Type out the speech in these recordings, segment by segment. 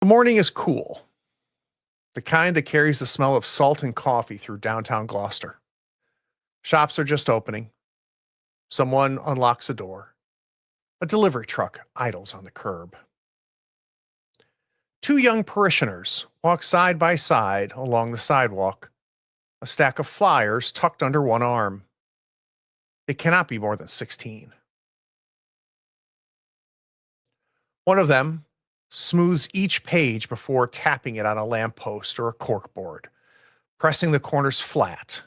The morning is cool, the kind that carries the smell of salt and coffee through downtown Gloucester. Shops are just opening. Someone unlocks a door. A delivery truck idles on the curb. Two young parishioners walk side by side along the sidewalk, a stack of flyers tucked under one arm. They cannot be more than 16. One of them smooths each page before tapping it on a lamppost or a corkboard, pressing the corners flat,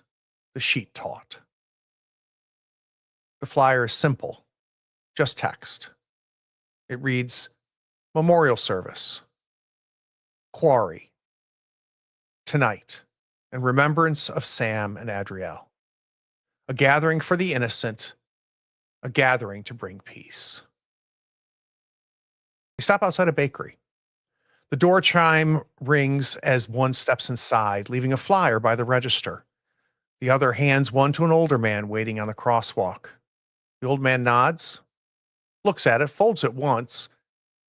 the sheet taut. The flyer is simple, just text. It reads, Memorial Service, Quarry, tonight, in remembrance of Sam and Adriel. A gathering for the innocent, a gathering to bring peace. We stop outside a bakery. The door chime rings as one steps inside, leaving a flyer by the register. The other hands one to an older man waiting on the crosswalk. The old man nods, looks at it, folds it once,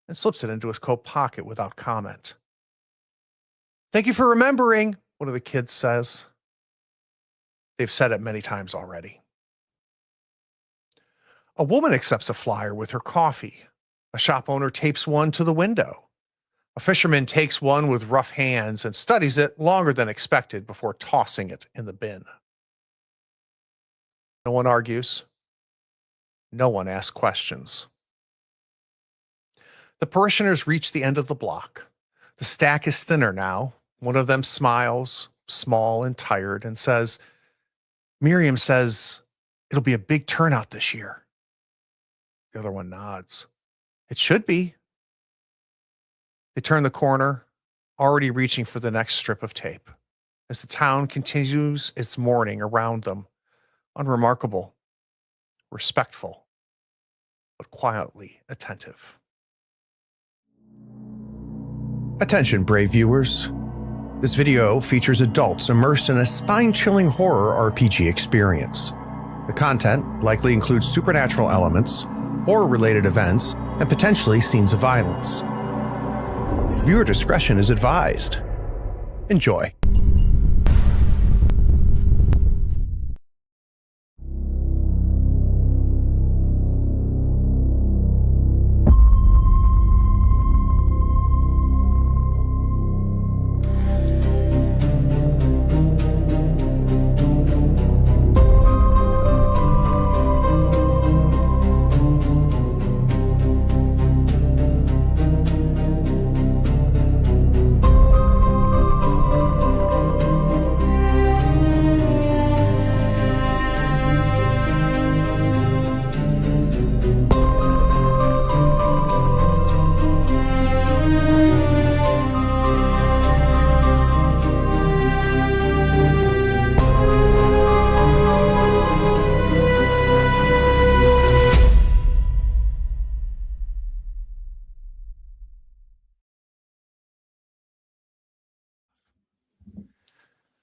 and slips it into his coat pocket without comment. Thank you for remembering, one of the kids says. They've said it many times already. A woman accepts a flyer with her coffee. A shop owner tapes one to the window. A fisherman takes one with rough hands and studies it longer than expected before tossing it in the bin. No one argues. No one asks questions. The parishioners reach the end of the block. The stack is thinner now. One of them smiles, small and tired, and says, Miriam says it'll be a big turnout this year. The other one nods. It should be. They turn the corner, already reaching for the next strip of tape, as the town continues its mourning around them, unremarkable, respectful, but quietly attentive. Attention, brave viewers. This video features adults immersed in a spine-chilling horror RPG experience. The content likely includes supernatural elements, horror-related events, and potentially scenes of violence. Viewer discretion is advised. Enjoy.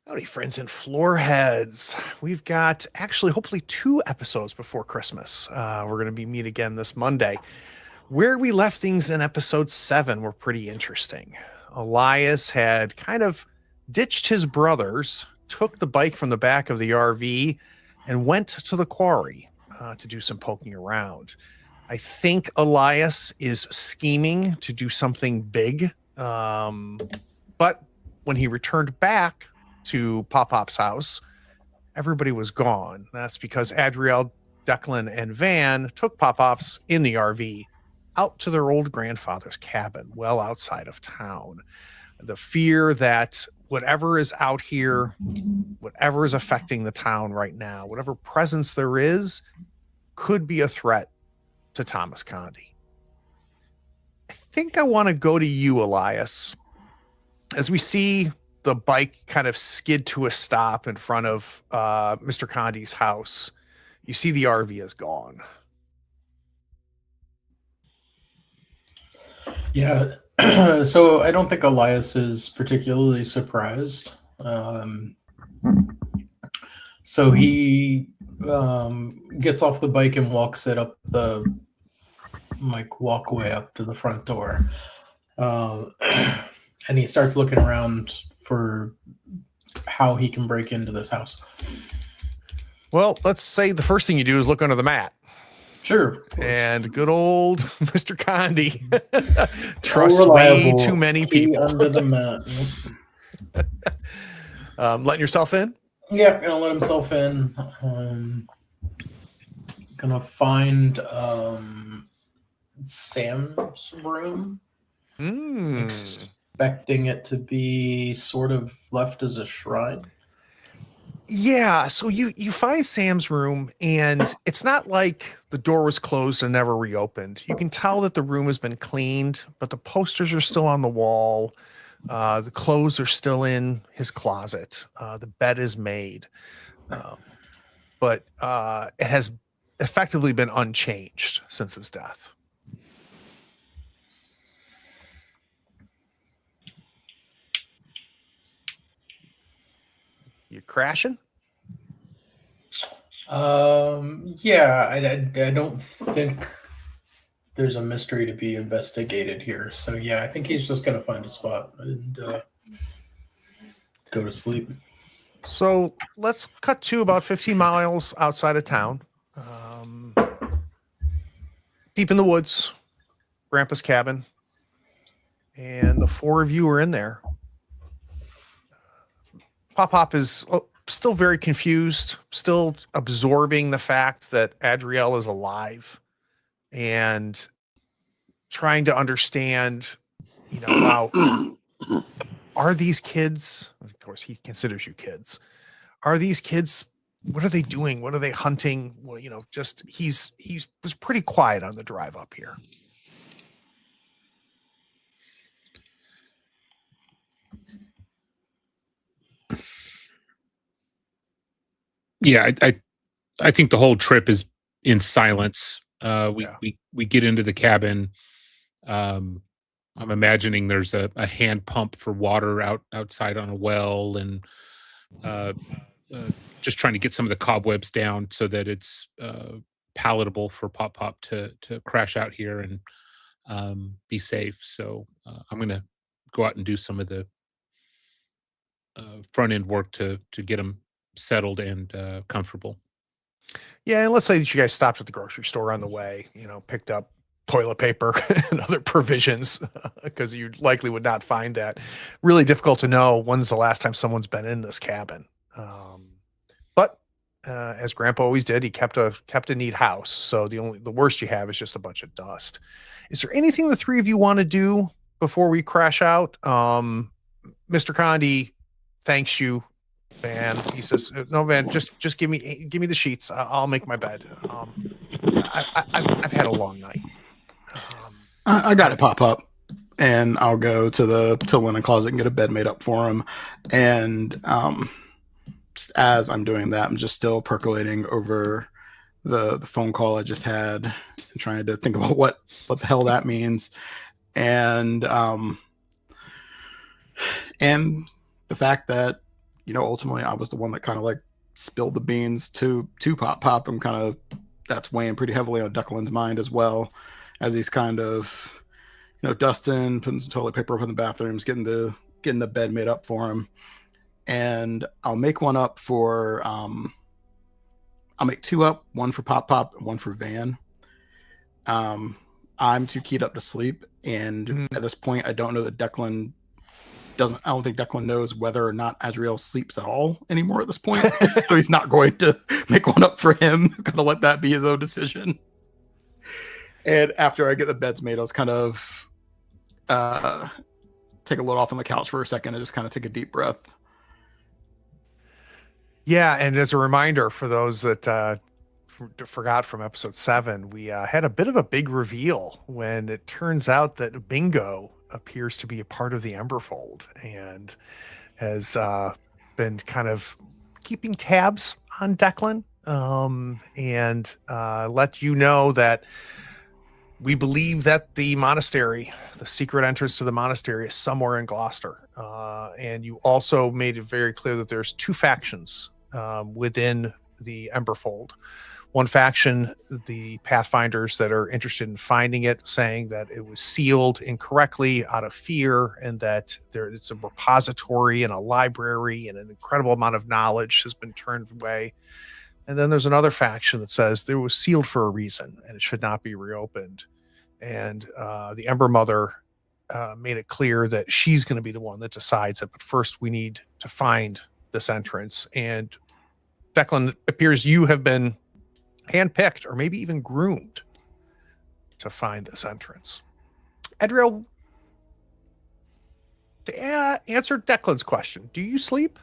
Howdy, friends and floor heads. We've got actually hopefully 2 episodes before Christmas. We're going to be meet again this Monday. Where we left things in episode 7 were pretty interesting. Elias had kind of ditched his brothers, took the bike from the back of the RV, and went to the quarry to do some poking around. I think Elias is scheming to do something big, but when he returned back to Pop-Pop's house, everybody was gone. That's because Adriel, Declan, and Van took Pop-Pop's in the RV out to their old grandfather's cabin, well outside of town. The fear that whatever is out here, whatever is affecting the town right now, whatever presence there is, could be a threat to Thomas Condi. I think I want to go to you, Elias, as we see the bike kind of skid to a stop in front of Mr. Condi's house. You see the RV is gone. Yeah, so I don't think Elias is particularly surprised. So he gets off the bike and walks it up the walkway up to the front door. Uh, and he starts looking around for how he can break into this house. Well, let's say the first thing you do is look under the mat. Sure. And good old Mr. Condi trusts Reliable. way too many Key people. under the mat. Letting yourself in? Yeah, gonna let himself in. Gonna find Sam's room. Expecting it to be sort of left as a shrine. Yeah, so you find Sam's room, and it's not like the door was closed and never reopened. You can tell that the room has been cleaned, but the posters are still on the wall. The clothes are still in his closet. The bed is made, but it has effectively been unchanged since his death. You crashing? Yeah, I don't think there's a mystery to be investigated here. So yeah, I think he's just gonna find a spot and go to sleep. So let's cut to about 15 miles outside of town. Deep in the woods, Grandpa's cabin. And the four of you are in there. Pop is still very confused, still absorbing the fact that Adriel is alive and trying to understand, wow, are these kids, of course, he considers you kids. Are these kids, what are they doing? What are they hunting? Well, just he was pretty quiet on the drive up here. Yeah, I think the whole trip is in silence. We get into the cabin. I'm imagining there's a hand pump for water outside on a well, and just trying to get some of the cobwebs down so that it's palatable for Pop to crash out here and be safe. So I'm gonna go out and do some of the front end work to get them settled and comfortable. Yeah, and let's say that you guys stopped at the grocery store on the way, picked up toilet paper and other provisions because you likely would not find that. Really difficult to know when's the last time someone's been in this cabin. But as Grandpa always did, he kept a neat house. So the worst you have is just a bunch of dust. Is there anything the three of you want to do before we crash out? Mr. Condi thanks you. Van, he says, "No, Van, just give me the sheets. I'll make my bed. I've had a long night." I got it, Pop, and I'll go to the linen closet and get a bed made up for him. And as I'm doing that, I'm just still percolating over the phone call I just had and trying to think about what the hell that means, and the fact that ultimately I was the one that kind of like spilled the beans to Pop. I'm kind of, that's weighing pretty heavily on Declan's mind as well, as he's kind of dusting, putting some toilet paper up in the bathrooms, getting the bed made up for him. And I'll make one up for I'll make two up, one for Pop, one for Van. I'm too keyed up to sleep, and at this point I don't know that Declan I don't think Declan knows whether or not Adriel sleeps at all anymore at this point. So he's not going to make one up for him. Gonna let that be his own decision. And after I get the beds made, I was kind of take a load off on the couch for a second and just kind of take a deep breath. Yeah, and as a reminder for those that forgot from episode 7, we had a bit of a big reveal when it turns out that Bingo appears to be a part of the Emberfold and has been kind of keeping tabs on Declan, and let you know that we believe that the monastery, the secret entrance to the monastery, is somewhere in Gloucester. And you also made it very clear that there's two factions within the Emberfold. One faction, the Pathfinders that are interested in finding it, saying that it was sealed incorrectly out of fear, and that it's a repository and a library, and an incredible amount of knowledge has been turned away. And then there's another faction that says it was sealed for a reason and it should not be reopened. And the Ember Mother made it clear that she's going to be the one that decides it. But first, we need to find this entrance. And Declan, it appears you have been handpicked or maybe even groomed to find this entrance. Adriel, to answer Declan's question, do you sleep?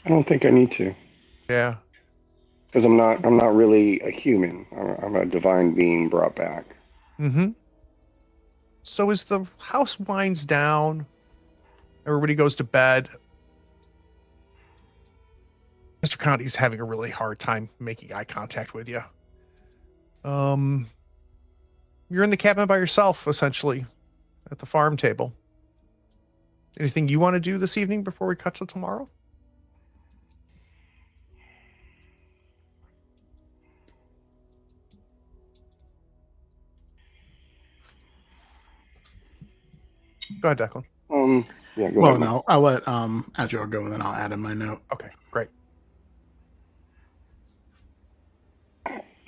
I don't think I need to. Yeah. Because I'm not really a human. I'm a divine being brought back. Mm-hmm. So as the house winds down, everybody goes to bed. Mr. Conti's having a really hard time making eye contact with you. You're in the cabin by yourself, essentially, at the farm table. Anything you want to do this evening before we cut to tomorrow? Go ahead, Declan. Yeah, go Well, ahead. no, I'll let Adriel go, and then I'll add in my note. Okay, great.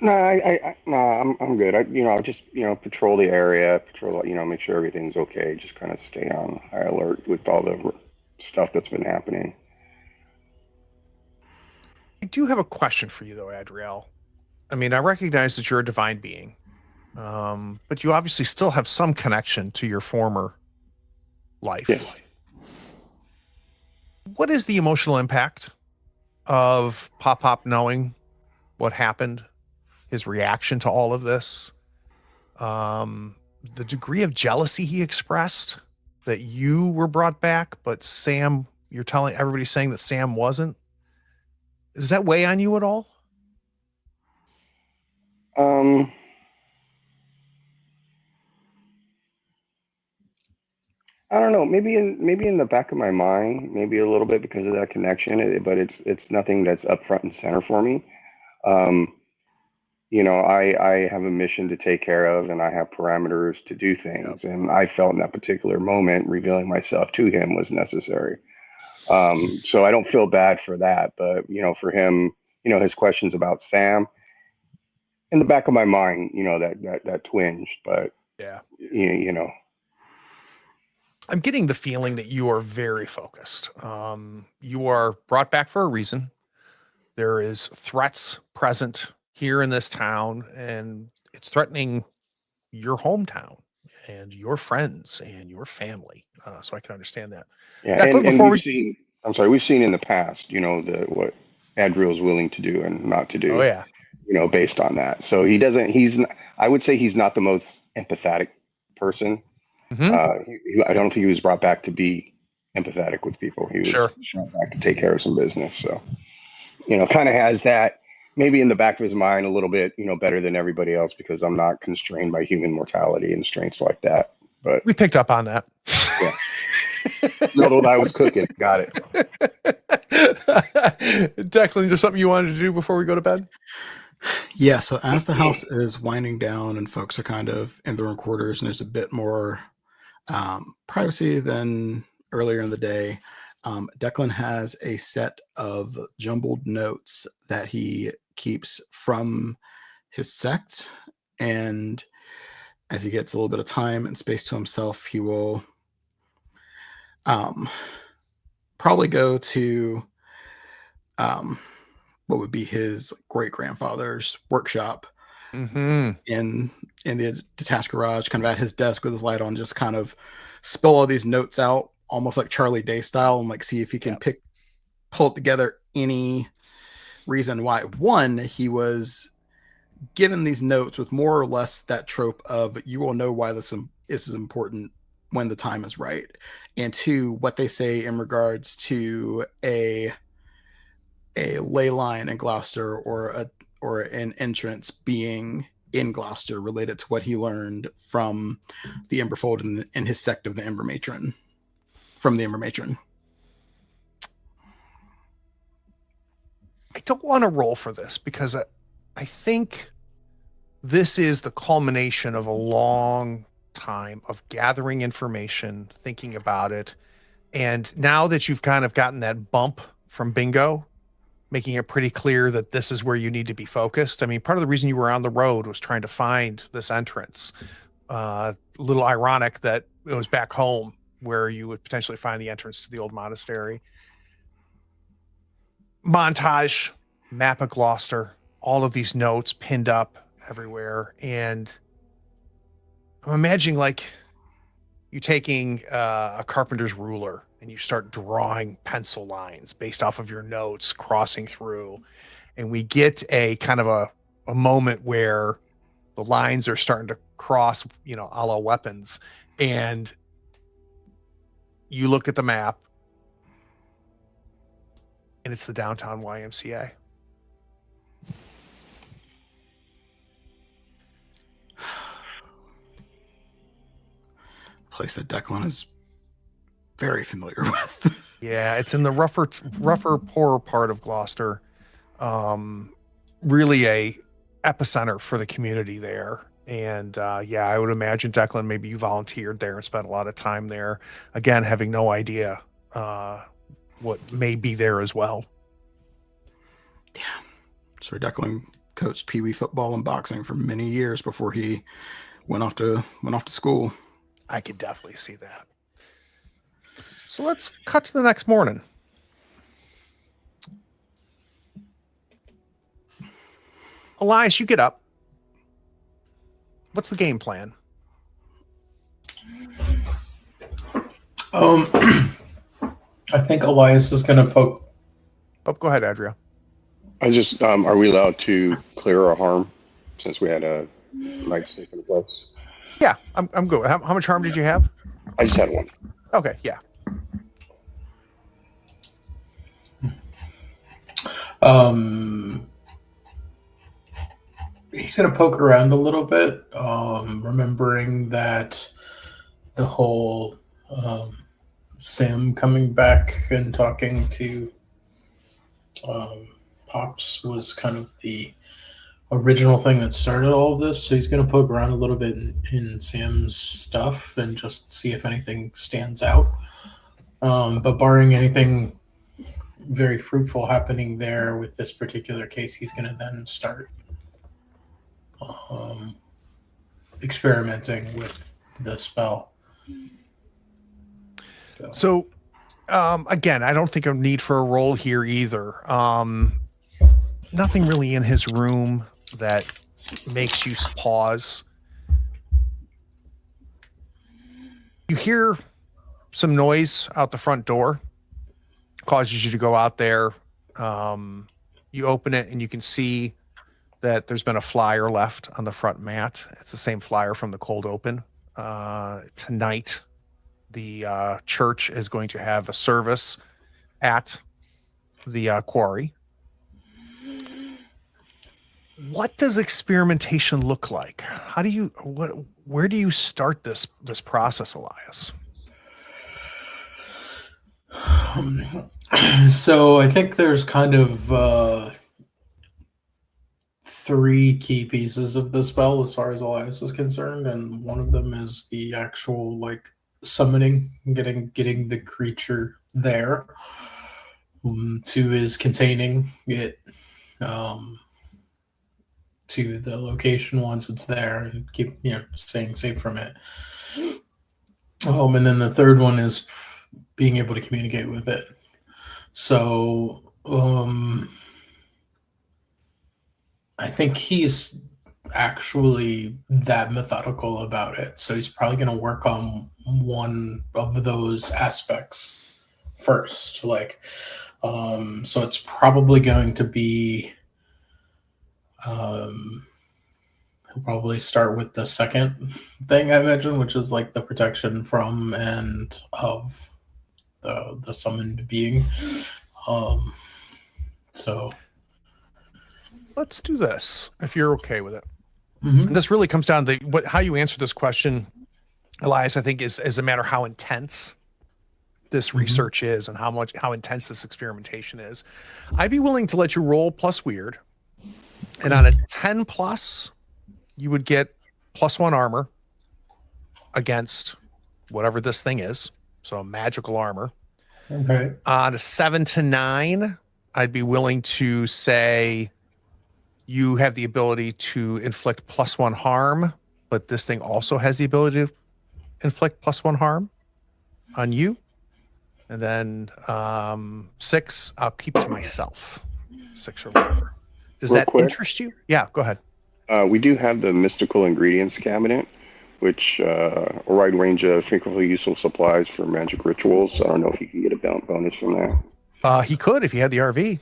No, I'm good. I'll just, patrol the area, make sure everything's okay. Just kind of stay on high alert with all the stuff that's been happening. I do have a question for you, though, Adriel. I mean, I recognize that you're a divine being, but you obviously still have some connection to your former life. Yes. What is the emotional impact of Pop knowing what happened, his reaction to all of this, the degree of jealousy he expressed that you were brought back, but Sam, you're telling everybody's saying that Sam wasn't? Does that weigh on you at all? I don't know. Maybe in the back of my mind, maybe a little bit because of that connection. But it's nothing that's up front and center for me. I have a mission to take care of, and I have parameters to do things. Yep. And I felt in that particular moment, revealing myself to him was necessary. So I don't feel bad for that. But for him, his questions about Sam, in the back of my mind, that twinge. But yeah, I'm getting the feeling that you are very focused. You are brought back for a reason. There is threats present here in this town, and it's threatening your hometown and your friends and your family. So I can understand that. Yeah, and we've seen in the past, what Adriel's willing to do and not to do. Oh yeah. Based on that. So I would say he's not the most empathetic person. Mm-hmm. I don't think he was brought back to be empathetic with people. He was brought back to take care of some business. So, kind of has that maybe in the back of his mind a little bit, better than everybody else because I'm not constrained by human mortality and strengths like that. But we picked up on that. Yeah. Although I was cooking. Got it. Declan, is there something you wanted to do before we go to bed? Yeah, so as the house is winding down and folks are kind of in their own quarters and there's a bit more privacy than earlier in the day, Declan has a set of jumbled notes that he keeps from his sect. And as he gets a little bit of time and space to himself, he will probably go to what would be his great-grandfather's workshop in the detached garage, kind of at his desk with his light on, just kind of spill all these notes out, almost like Charlie Day style, and like see if he can pull together any reason why. One, he was given these notes with more or less that trope of you will know why this is important when the time is right. And two, what they say in regards to a ley line in Gloucester or an entrance being in Gloucester related to what he learned from the Emberfold and his sect of the Ember Matron. From the Ember Matron. I don't want to roll for this because I think this is the culmination of a long time of gathering information, thinking about it. And now that you've kind of gotten that bump from bingo, making it pretty clear that this is where you need to be focused. I mean, part of the reason you were on the road was trying to find this entrance. A little ironic that it was back home where you would potentially find the entrance to the old monastery. Montage, map of Gloucester, all of these notes pinned up everywhere. And I'm imagining like you taking a carpenter's ruler and you start drawing pencil lines based off of your notes crossing through. And we get a kind of a moment where the lines are starting to cross, a la Weapons. And you look at the map and it's the downtown YMCA. Place that Declan is very familiar with. Yeah, it's in the rougher, poorer part of Gloucester. Really a epicenter for the community there. And I would imagine, Declan, maybe you volunteered there and spent a lot of time there. Again, having no idea what may be there as well. Yeah. Sir Declan coached Pee Wee football and boxing for many years before he went off to school. I could definitely see that. So let's cut to the next morning. Elias, you get up. What's the game plan? I think Elias is going to poke. Oh, go ahead, Adriel. I just, are we allowed to clear our harm since we had a night sleep in place? Yeah, I'm good. How much harm did you have? I just had one. Okay, yeah. He's gonna poke around a little bit, remembering that the whole Sam coming back and talking to Pops was kind of the original thing that started all of this. So he's gonna poke around a little bit in Sam's stuff and just see if anything stands out. But barring anything very fruitful happening there with this particular case, he's going to then start experimenting with the spell. So again, I don't think a need for a roll here either. Nothing really in his room that makes you pause. You hear some noise out the front door, causes you to go out there. You open it and you can see that there's been a flyer left on the front mat. It's the same flyer from the cold open. Tonight, the church is going to have a service at the quarry. What does experimentation look like? Where do you start this process, Elias? So I think there's kind of three key pieces of the spell as far as Elias is concerned, and one of them is the actual summoning, getting the creature there. Two is containing it to the location once it's there and keep staying safe from it. And then the third one is being able to communicate with it. So I think he's actually that methodical about it. So he's probably going to work on one of those aspects first. So it's probably going to be he'll probably start with the second thing, I imagine, which is the protection from and of the summoned being. So let's do this if you're okay with it. Mm-hmm. And this really comes down to how you answer this question, Elias, I think is a matter how intense this research is and how intense this experimentation is, I'd be willing to let you roll plus weird. And on a 10 plus, you would get +1 armor against whatever this thing is. So magical armor. Okay. On a 7 to 9, I'd be willing to say you have the ability to inflict +1 harm, but this thing also has the ability to inflict +1 harm on you. And then 6, I'll keep to myself. 6 or whatever. Does Real that quick. interest you? Yeah, go ahead. We do have the mystical ingredients cabinet, which a wide range of frequently useful supplies for magic rituals. I don't know if you can get a bonus from that. He could if he had the RV.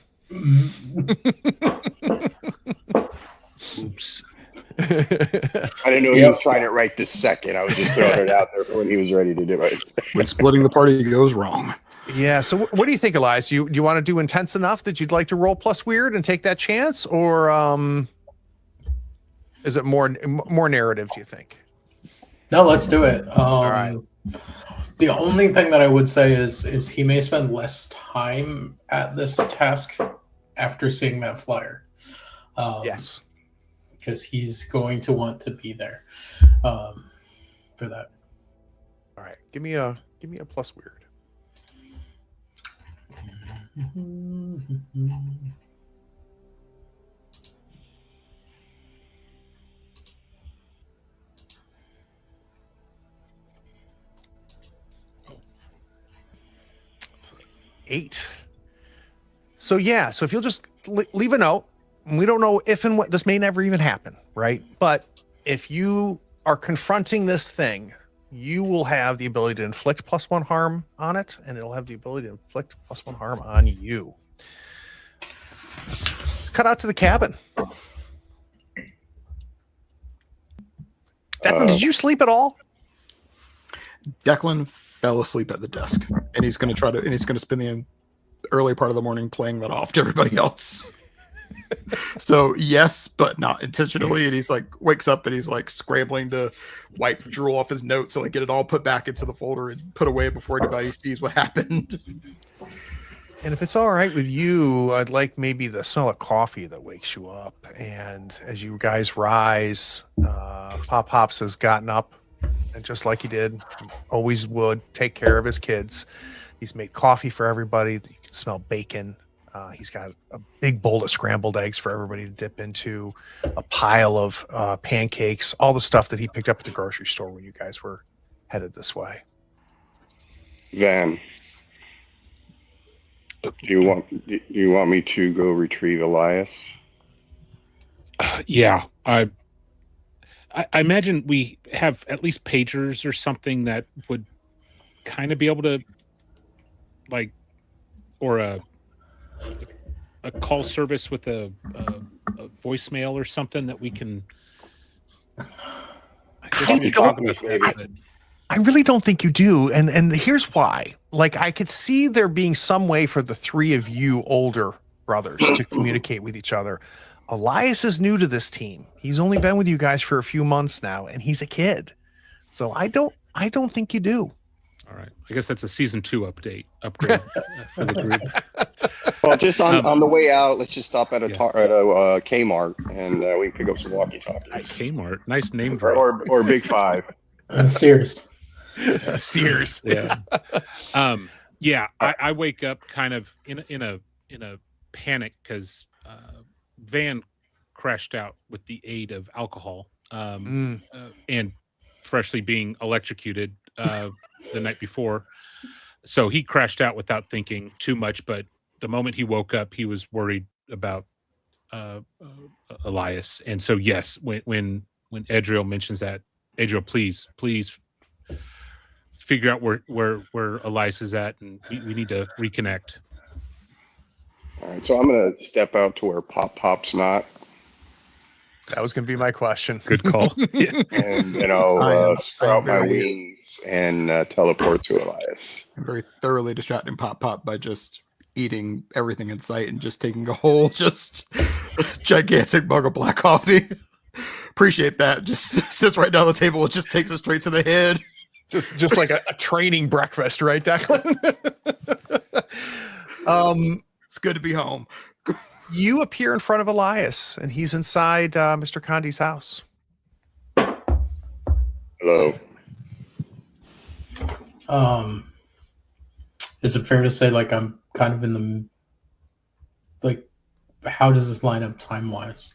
Oops. I didn't know he was trying it right this second. I was just throwing it out there for when he was ready to do it. When splitting the party goes wrong. Yeah. So what do you think, Elias? Do you want to do intense enough that you'd like to roll plus weird and take that chance, or is it more narrative? Do you think? No, let's do it. All right. The only thing that I would say is he may spend less time at this task after seeing that flyer. Yes. Because he's going to want to be there for that. All right. Give me a plus weird. It's 8. So yeah, so if you'll just leave a note, we don't know if and what, this may never even happen, right? But if you are confronting this thing, you will have the ability to inflict +1 harm on it, and it'll have the ability to inflict +1 harm on you. Let's cut out to the cabin. Declan, did you sleep at all? Declan fell asleep at the desk, and he's going to spend the early part of the morning playing that off to everybody else. So yes, but not intentionally. And he's like wakes up and he's like scrambling to wipe drool off his notes so like get it all put back into the folder and put away before anybody sees what happened. And if it's all right with you, I'd like maybe the smell of coffee that wakes you up. And as you guys rise, Pop Hops has gotten up, and just like he did, always would, take care of his kids. He's made coffee for everybody. You can smell bacon. He's got a big bowl of scrambled eggs for everybody to dip into, a pile of pancakes, all the stuff that he picked up at the grocery store when you guys were headed this way. Van, do you want me to go retrieve Elias? Yeah, I imagine we have at least pagers or something that would kind of be able to, like, or a call service with a voicemail or something that we can. I really don't think you do, and here's why. Like, I could see there being some way for the three of you older brothers to communicate with each other. Elias is new to this team. He's only been with you guys for a few months now, and he's a kid. So I don't think you do. All right, I guess that's a season 2 upgrade for the group. Well, just on the way out, let's just stop at a Kmart and we can pick up some walkie-talkies. Kmart, nice name drop. Or Big Five. Sears. Sears. Yeah. Yeah. I wake up kind of in a panic because Van crashed out with the aid of alcohol and freshly being electrocuted the night before. So he crashed out without thinking too much, but the moment he woke up, he was worried about Elias. And so, yes, when Adriel mentions that, Adriel, please figure out where Elias is at, and we need to reconnect. All right, so I'm gonna step out to where Pop's not. That was going to be my question. Good call. And sprout my wings and teleport to Elias. I'm very thoroughly distracting Pop by just eating everything in sight and just taking a whole gigantic mug of black coffee. Appreciate that. Just sits right down the table. It just takes it straight to the head. Just like a training breakfast, right, Declan? It's good to be home. You appear in front of Elias, and he's inside Mr. Condi's house. Hello. Is it fair to say like I'm kind of in the like? How does this line up time wise?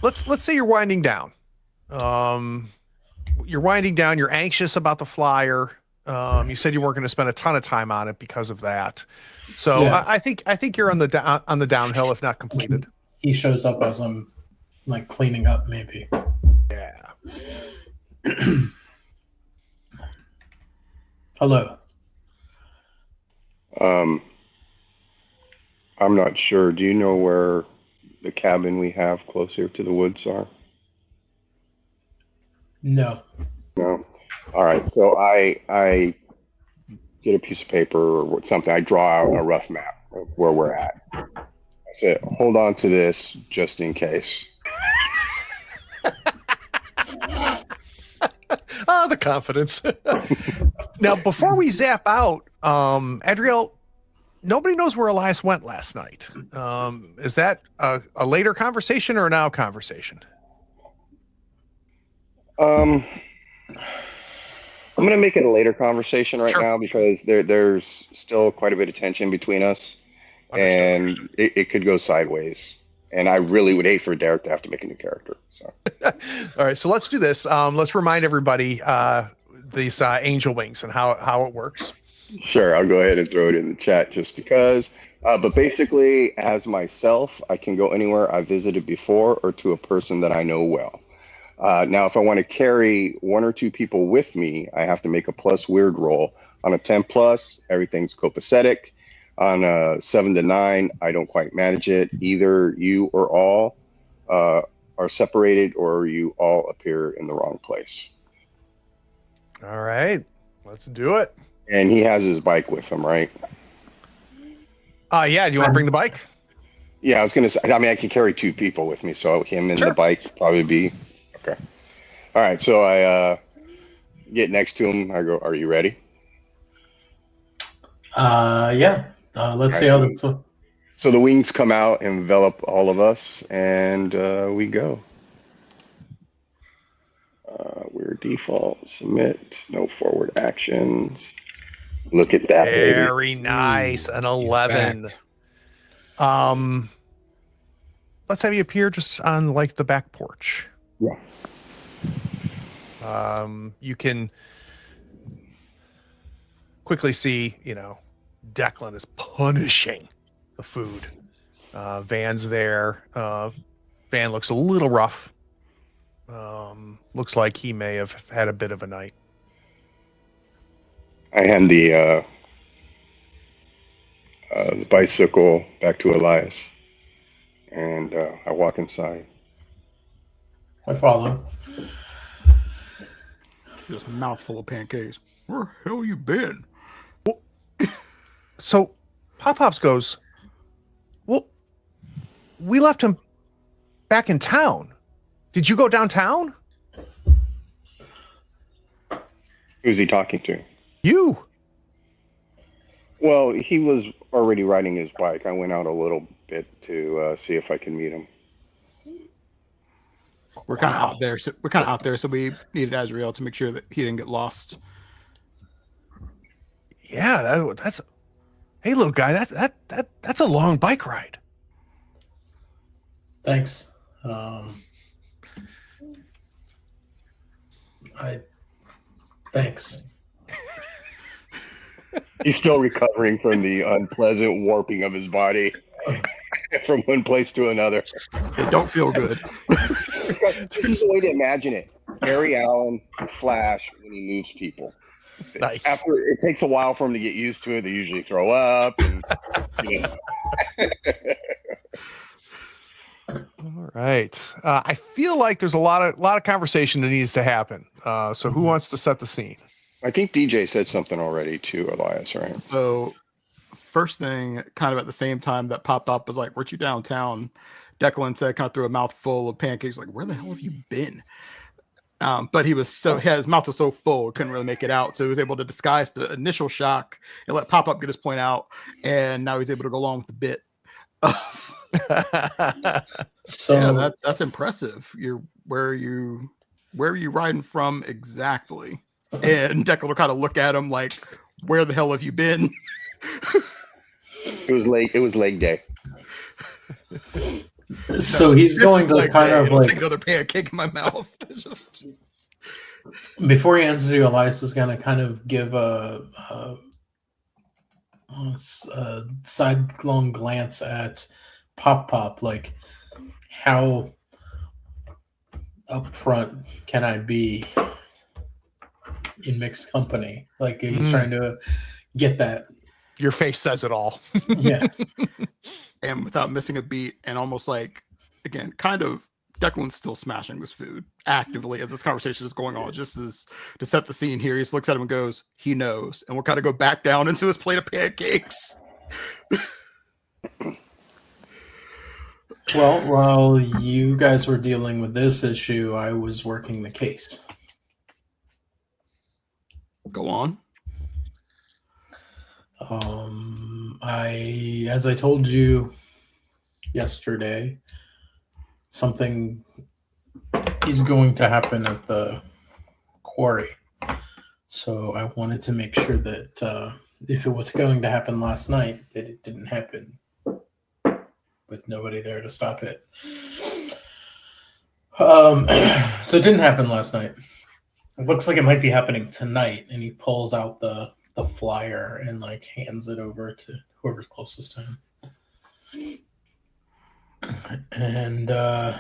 Let's say you're winding down. You're winding down. You're anxious about the flyer. You said you weren't going to spend a ton of time on it because of that. So Yeah. I think you're on the downhill, if not completed. He shows up as I'm like cleaning up, maybe. Yeah. Hello. I'm not sure. Do you know where the cabin we have closer to the woods are? No. No. All right. So I get a piece of paper or something. I draw out a rough map of where we're at. I said, hold on to this just in case. The confidence. Now, before we zap out, Adriel, nobody knows where Elias went last night. Is that a later conversation or a now conversation? I'm going to make it a later conversation right now because there's still quite a bit of tension between us. Understood. And it could go sideways. And I really would hate for Derek to have to make a new character. So. All right, so let's do this. Let's remind everybody these angel wings and how it works. Sure, I'll go ahead and throw it in the chat just because. But basically, as myself, I can go anywhere I've visited before or to a person that I know well. Now, if I want to carry one or two people with me, I have to make a plus weird roll. On a 10 plus, everything's copacetic. On a 7 to 9, I don't quite manage it. Either you or all are separated or you all appear in the wrong place. All right, let's do it. And he has his bike with him, right? Yeah, do you want to bring the bike? Yeah, I was going to say, I mean, I can carry two people with me, so him and the bike probably be, okay. All right, so I get next to him. I go, are you ready? Yeah. Let's see how that's. So the wings come out, envelop all of us, and we go. We're default, submit, no forward actions. Look at that, Very baby. nice. An 11. Let's have you appear just on like the back porch. Yeah. You can quickly see, Declan is punishing the food. Van's there. Van looks a little rough. Looks like he may have had a bit of a night. I hand the bicycle back to Elias, and I walk inside. I follow. Just mouthful of pancakes. Where the hell you been? So Pop-Pops goes, well, we left him back in town. Did you go downtown? Who's he talking to? You. Well, he was already riding his bike. I went out a little bit to see if I can meet him. We're kind of out there. So we needed Adriel to make sure that he didn't get lost. Yeah, that's. Hey, little guy, that's a long bike ride. Thanks. Thanks. He's still recovering from the unpleasant warping of his body from one place to another. It don't feel good. This is the way to imagine it. Barry Allen, Flash, when he moves people. Nice. After it takes a while for them to get used to it, they usually throw up. And, All right. I feel like there's a lot of conversation that needs to happen. So who wants to set the scene? I think DJ said something already to Elias, right? So first thing, kind of at the same time that popped up was like, weren't you downtown? Declan said, kind of threw a mouthful of pancakes, like, where the hell have you been? But his mouth was so full, couldn't really make it out. So he was able to disguise the initial shock and let Pop-Up get his point out. And now he's able to go along with the bit. So yeah, that's impressive. Where are you riding from exactly? And Declan will kind of look at him like, where the hell have you been? It was leg day. So he's going to kind of like take another pancake in my mouth. It's just before he answers you, Elias is going to kind of give a sidelong glance at Pop, like, how upfront can I be in mixed company? Like, he's trying to get that. Your face says it all. Yeah. And without missing a beat, and almost like, again, kind of, Declan's still smashing this food actively as this conversation is going on. Just as to set the scene here, he just looks at him and goes, he knows. And we'll kind of go back down into his plate of pancakes. Well, while you guys were dealing with this issue, I was working the case. Go on. As I told you yesterday, something is going to happen at the quarry. So I wanted to make sure that if it was going to happen last night, that it didn't happen with nobody there to stop it. So it didn't happen last night. It looks like it might be happening tonight. And he pulls out the flyer and like hands it over to whoever's closest to him. And I'm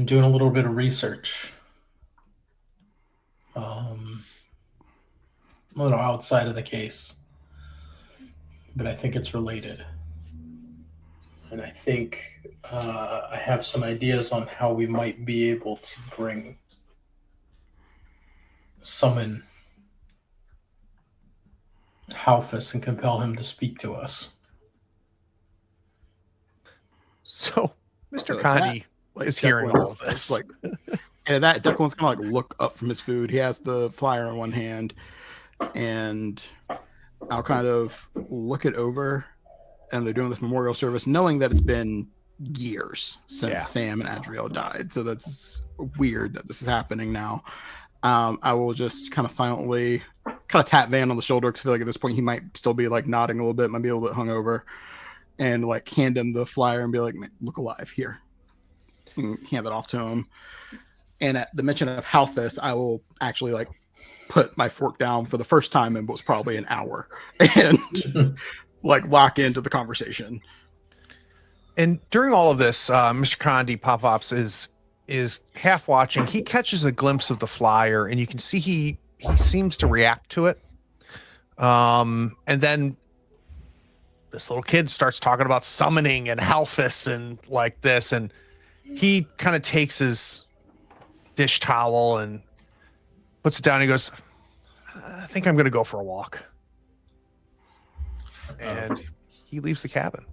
doing a little bit of research. A little outside of the case. But I think it's related. And I think I have some ideas on how we might be able to summon Halfus and compel him to speak to us. So, Mr. Condi is hearing all of this. Like, and that Declan's gonna like look up from his food. He has the flyer in one hand, and I'll kind of look it over, and they're doing this memorial service, knowing that it's been years since Sam and Adriel died. So that's weird that this is happening now. I will just kind of silently kind of tap Van on the shoulder, because I feel like at this point he might still be like nodding a little bit, might be a little bit hungover, and like hand him the flyer and be like, look alive here. And hand it off to him. And at the mention of Halfus, I will actually like put my fork down for the first time in what was probably an hour and like lock into the conversation. And during all of this, Mr. Condi Pop-Ops is half watching. He catches a glimpse of the flyer, and you can see he seems to react to it. And then this little kid starts talking about summoning and Halfus and like this, and he kind of takes his dish towel and puts it down. He goes, I think I'm going to go for a walk. And he leaves the cabin.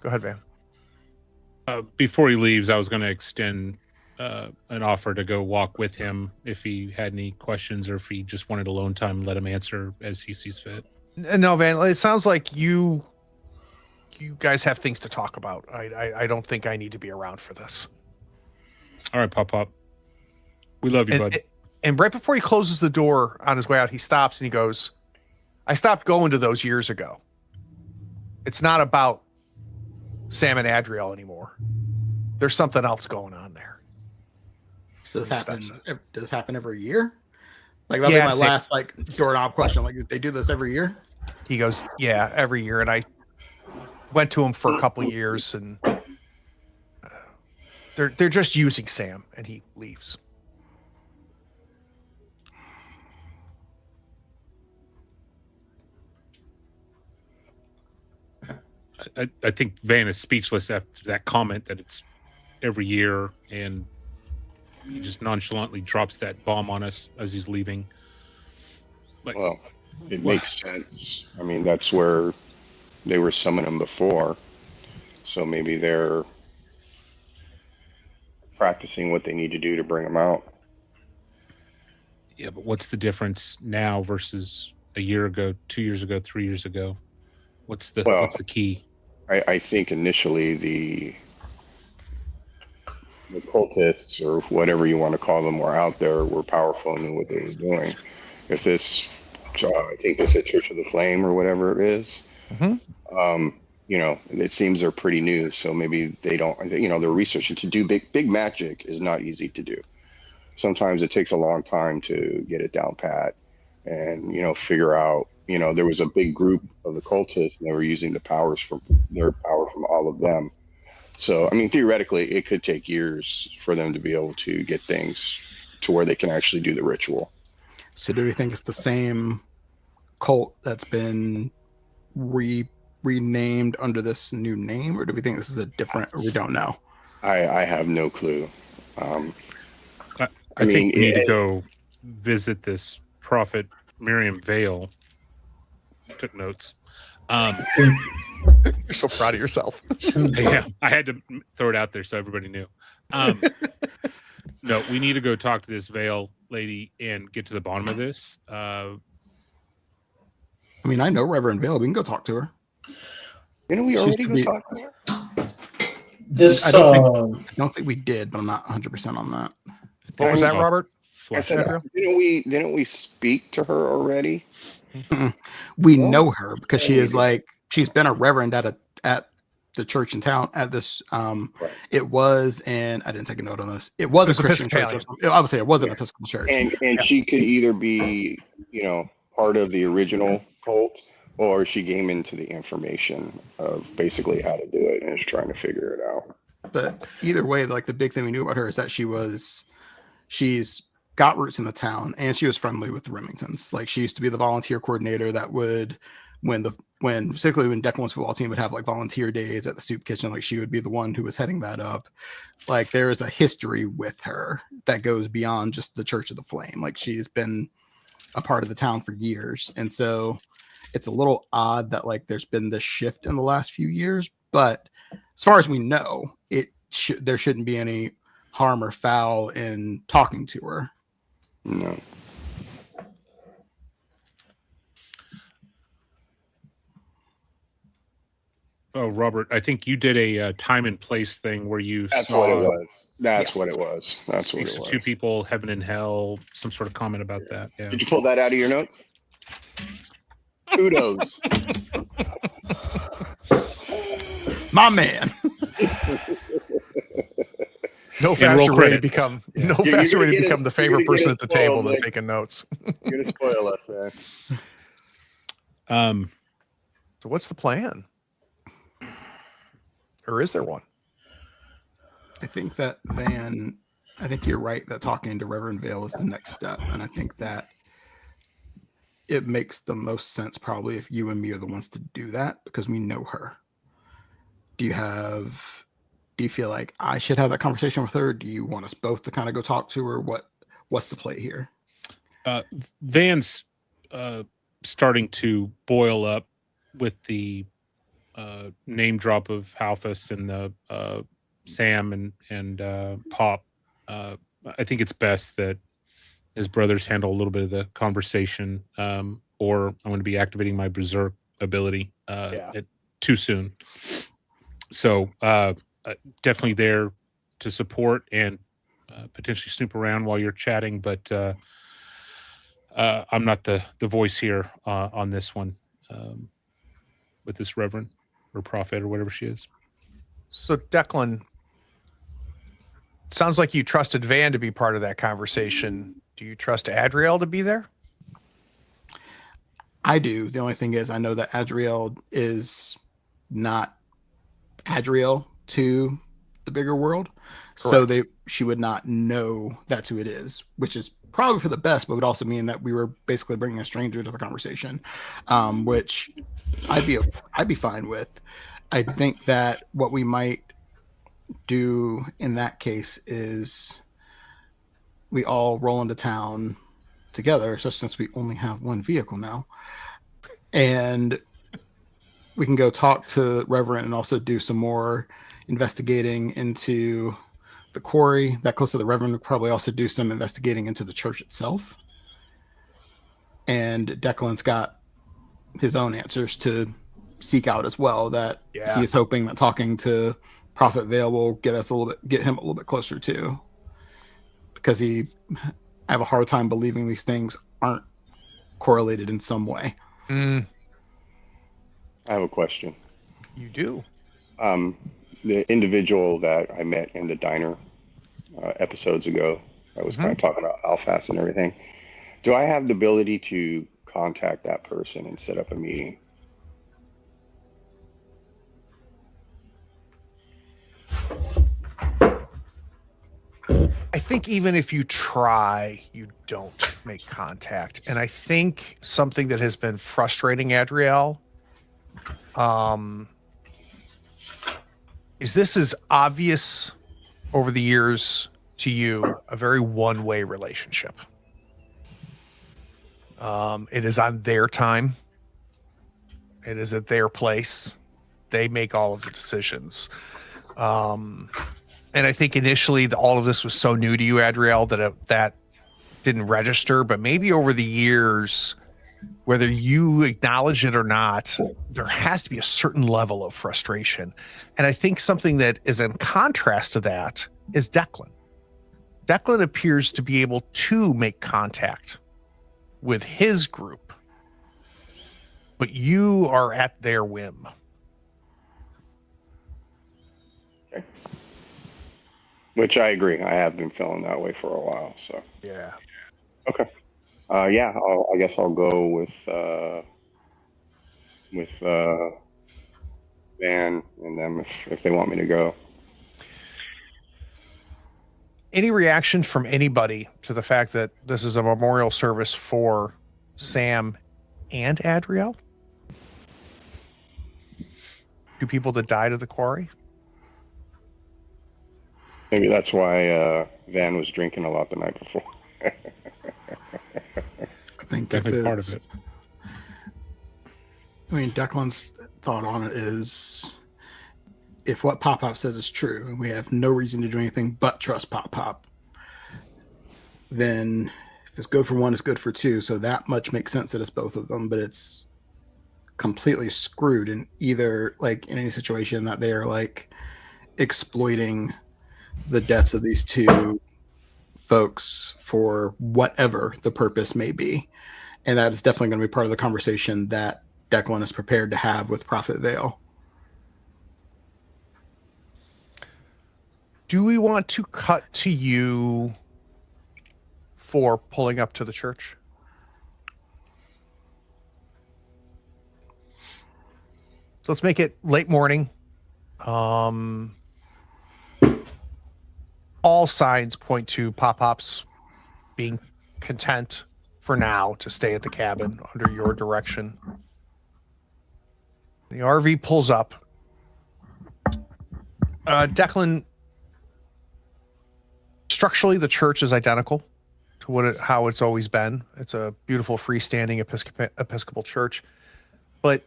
Go ahead, Van. Before he leaves, I was going to extend an offer to go walk with him if he had any questions, or if he just wanted alone time, let him answer as he sees fit. No, Van, it sounds like you guys have things to talk about. I don't think I need to be around for this. All right, Pop. We love you, bud. And right before he closes the door on his way out, he stops and he goes, I stopped going to those years ago. It's not about Sam and Adriel anymore. There's something else going on there. So does this happen every year? Like that'll be my last like doorknob question. Like, they do this every year? He goes, yeah, every year. And I went to him for a couple years, and they're just using Sam, and he leaves. I think Van is speechless after that comment that it's every year, and he just nonchalantly drops that bomb on us as he's leaving. Like, well, it makes sense. I mean, that's where they were summoning before, so maybe they're practicing what they need to do to bring them out. Yeah, but what's the difference now versus a year ago, 2 years ago, 3 years ago? What's the key? I think initially the cultists, or whatever you want to call them, were out there, were powerful, and knew what they were doing. If this, I think they said Church of the Flame or whatever it is, it seems they're pretty new, so maybe they don't, they're researching. To do big magic is not easy to do. Sometimes it takes a long time to get it down pat and, figure out, there was a big group of the cultists and they were using their power from all of them. So, I mean, theoretically, it could take years for them to be able to get things to where they can actually do the ritual. So do we think it's the same cult that's been renamed under this new name, or do we think this is a different, or we don't know? I have no clue. I think we need to go visit this prophet, Miriam Vale. Took notes. You're so proud of yourself. Yeah, I had to throw it out there so everybody knew. No, we need to go talk to this Vale lady and get to the bottom of this. I mean, I know Reverend Vale. We can go talk to her. Didn't we already go talk to her? I don't think we did, but I'm not 100% on that. What was that, Robert? I said, didn't we speak to her already? We know her because she is she's been a reverend at the church in town at this. It was, and I didn't take a note on this. It was a Christian church. I would say it was an Episcopal church. And she could either be, part of the original cult, or she came into the information of basically how to do it and is trying to figure it out. But either way, the big thing we knew about her is that she's got roots in the town, and she was friendly with the Remingtons. She used to be the volunteer coordinator that would, particularly when Declan's football team would have volunteer days at the soup kitchen, she would be the one who was heading that up. There is a history with her that goes beyond just the Church of the Flame. She's been a part of the town for years. And so it's a little odd that there's been this shift in the last few years, but as far as we know, there shouldn't be any harm or foul in talking to her. No. Oh, Robert, I think you did a time and place thing where you That's saw... what it was. That's what it was. That's what it was. Two people, heaven and hell, some sort of comment about that. Yeah. Did you pull that out of your notes? Kudos. My man. No faster way to become the favorite person at the table than taking notes. You're gonna spoil us, man. So what's the plan? Or is there one? I think you're right that talking to Reverend Vale is the next step. And I think that it makes the most sense probably if you and me are the ones to do that, because we know her. Do you feel like I should have that conversation with her? Do you want us both to kind of go talk to her? What's the play here? Van's starting to boil up with the name drop of Halfus and the Sam and Pop. I think it's best that his brothers handle a little bit of the conversation, or I'm going to be activating my berserk ability too soon. So definitely there to support and potentially snoop around while you're chatting, but I'm not the voice here on this one with this reverend or prophet or whatever she is. So Declan, sounds like you trusted Van to be part of that conversation. Do you trust Adriel to be there? I do. The only thing is I know that Adriel is not Adriel to the bigger world. Correct. So she would not know that's who it is, which is probably for the best, but would also mean that we were basically bringing a stranger to the conversation, which I'd be fine with. I think that what we might do in that case is we all roll into town together, especially since we only have one vehicle now, and we can go talk to Reverend and also do some more investigating into the quarry, that close to the Reverend, would probably also do some investigating into the church itself. And Declan's got his own answers to seek out as well, that he is hoping that talking to Prophet Vale will get him a little bit closer to. Because I have a hard time believing these things aren't correlated in some way. I have a question. You do? The individual that I met in the diner episodes ago, I was kind of talking about Alfast and everything. Do I have the ability to contact that person and set up a meeting? I think even if you try, you don't make contact. And I think something that has been frustrating Adriel is this is obvious over the years to you, a very one-way relationship. It is on their time. It is at their place. They make all of the decisions. And I think initially all of this was so new to you, Adriel, that didn't register. But maybe over the years, whether you acknowledge it or not, there has to be a certain level of frustration. And I think something that is in contrast to that is Declan. Declan appears to be able to make contact with his group, but you are at their whim. Which I agree. I have been feeling that way for a while. So yeah. Okay. I guess I'll go with Van and them if they want me to go. Any reaction from anybody to the fact that this is a memorial service for Sam and Adriel? Two people that died at the quarry? Maybe that's why Van was drinking a lot the night before. I think definitely part of it. I mean, Declan's thought on it is, if what Pop Pop says is true, and we have no reason to do anything but trust Pop Pop, then if it's good for one, it's good for two. So that much makes sense that it's both of them, but it's completely screwed in either, like, in any situation that they are like exploiting the deaths of these two folks for whatever the purpose may be. And that's definitely going to be part of the conversation that Declan is prepared to have with Prophet Vale. Do we want to cut to you for pulling up to the church? So let's make it late morning. All signs point to Pop-Pop's being content for now to stay at the cabin under your direction. The RV pulls up. Declan, structurally, the church is identical to how it's always been. It's a beautiful freestanding Episcopal church. But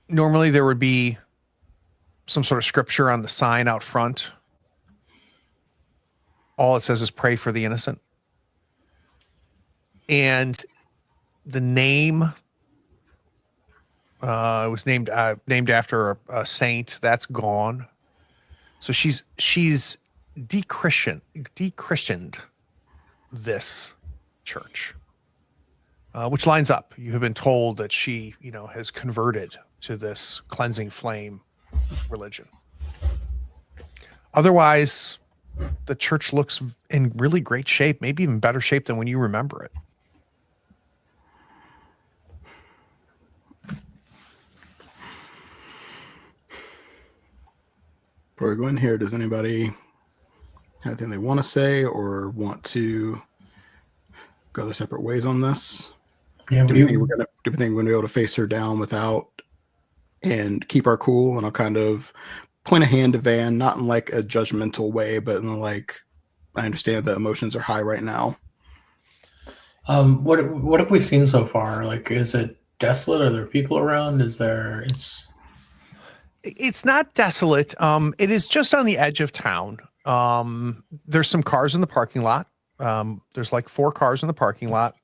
normally there would be some sort of scripture on the sign out front. All it says is pray for the innocent. And the name was named after a saint. That's gone. So she's de-Christianed this church, which lines up. You have been told that she, has converted to this cleansing flame religion. Otherwise, the church looks in really great shape, maybe even better shape than when you remember it. Before we go in here, does anybody have anything they want to say or want to go their separate ways on this? Yeah, do we think we're going to be able to face her down without and keep our cool? And I'll kind of point a hand to Van, not in like a judgmental way, but in like, I understand that emotions are high right now. What have we seen so far? Like, is it desolate? Are there people around? It's not desolate. It is just on the edge of town. There's some cars in the parking lot. There's like 4 cars in the parking lot.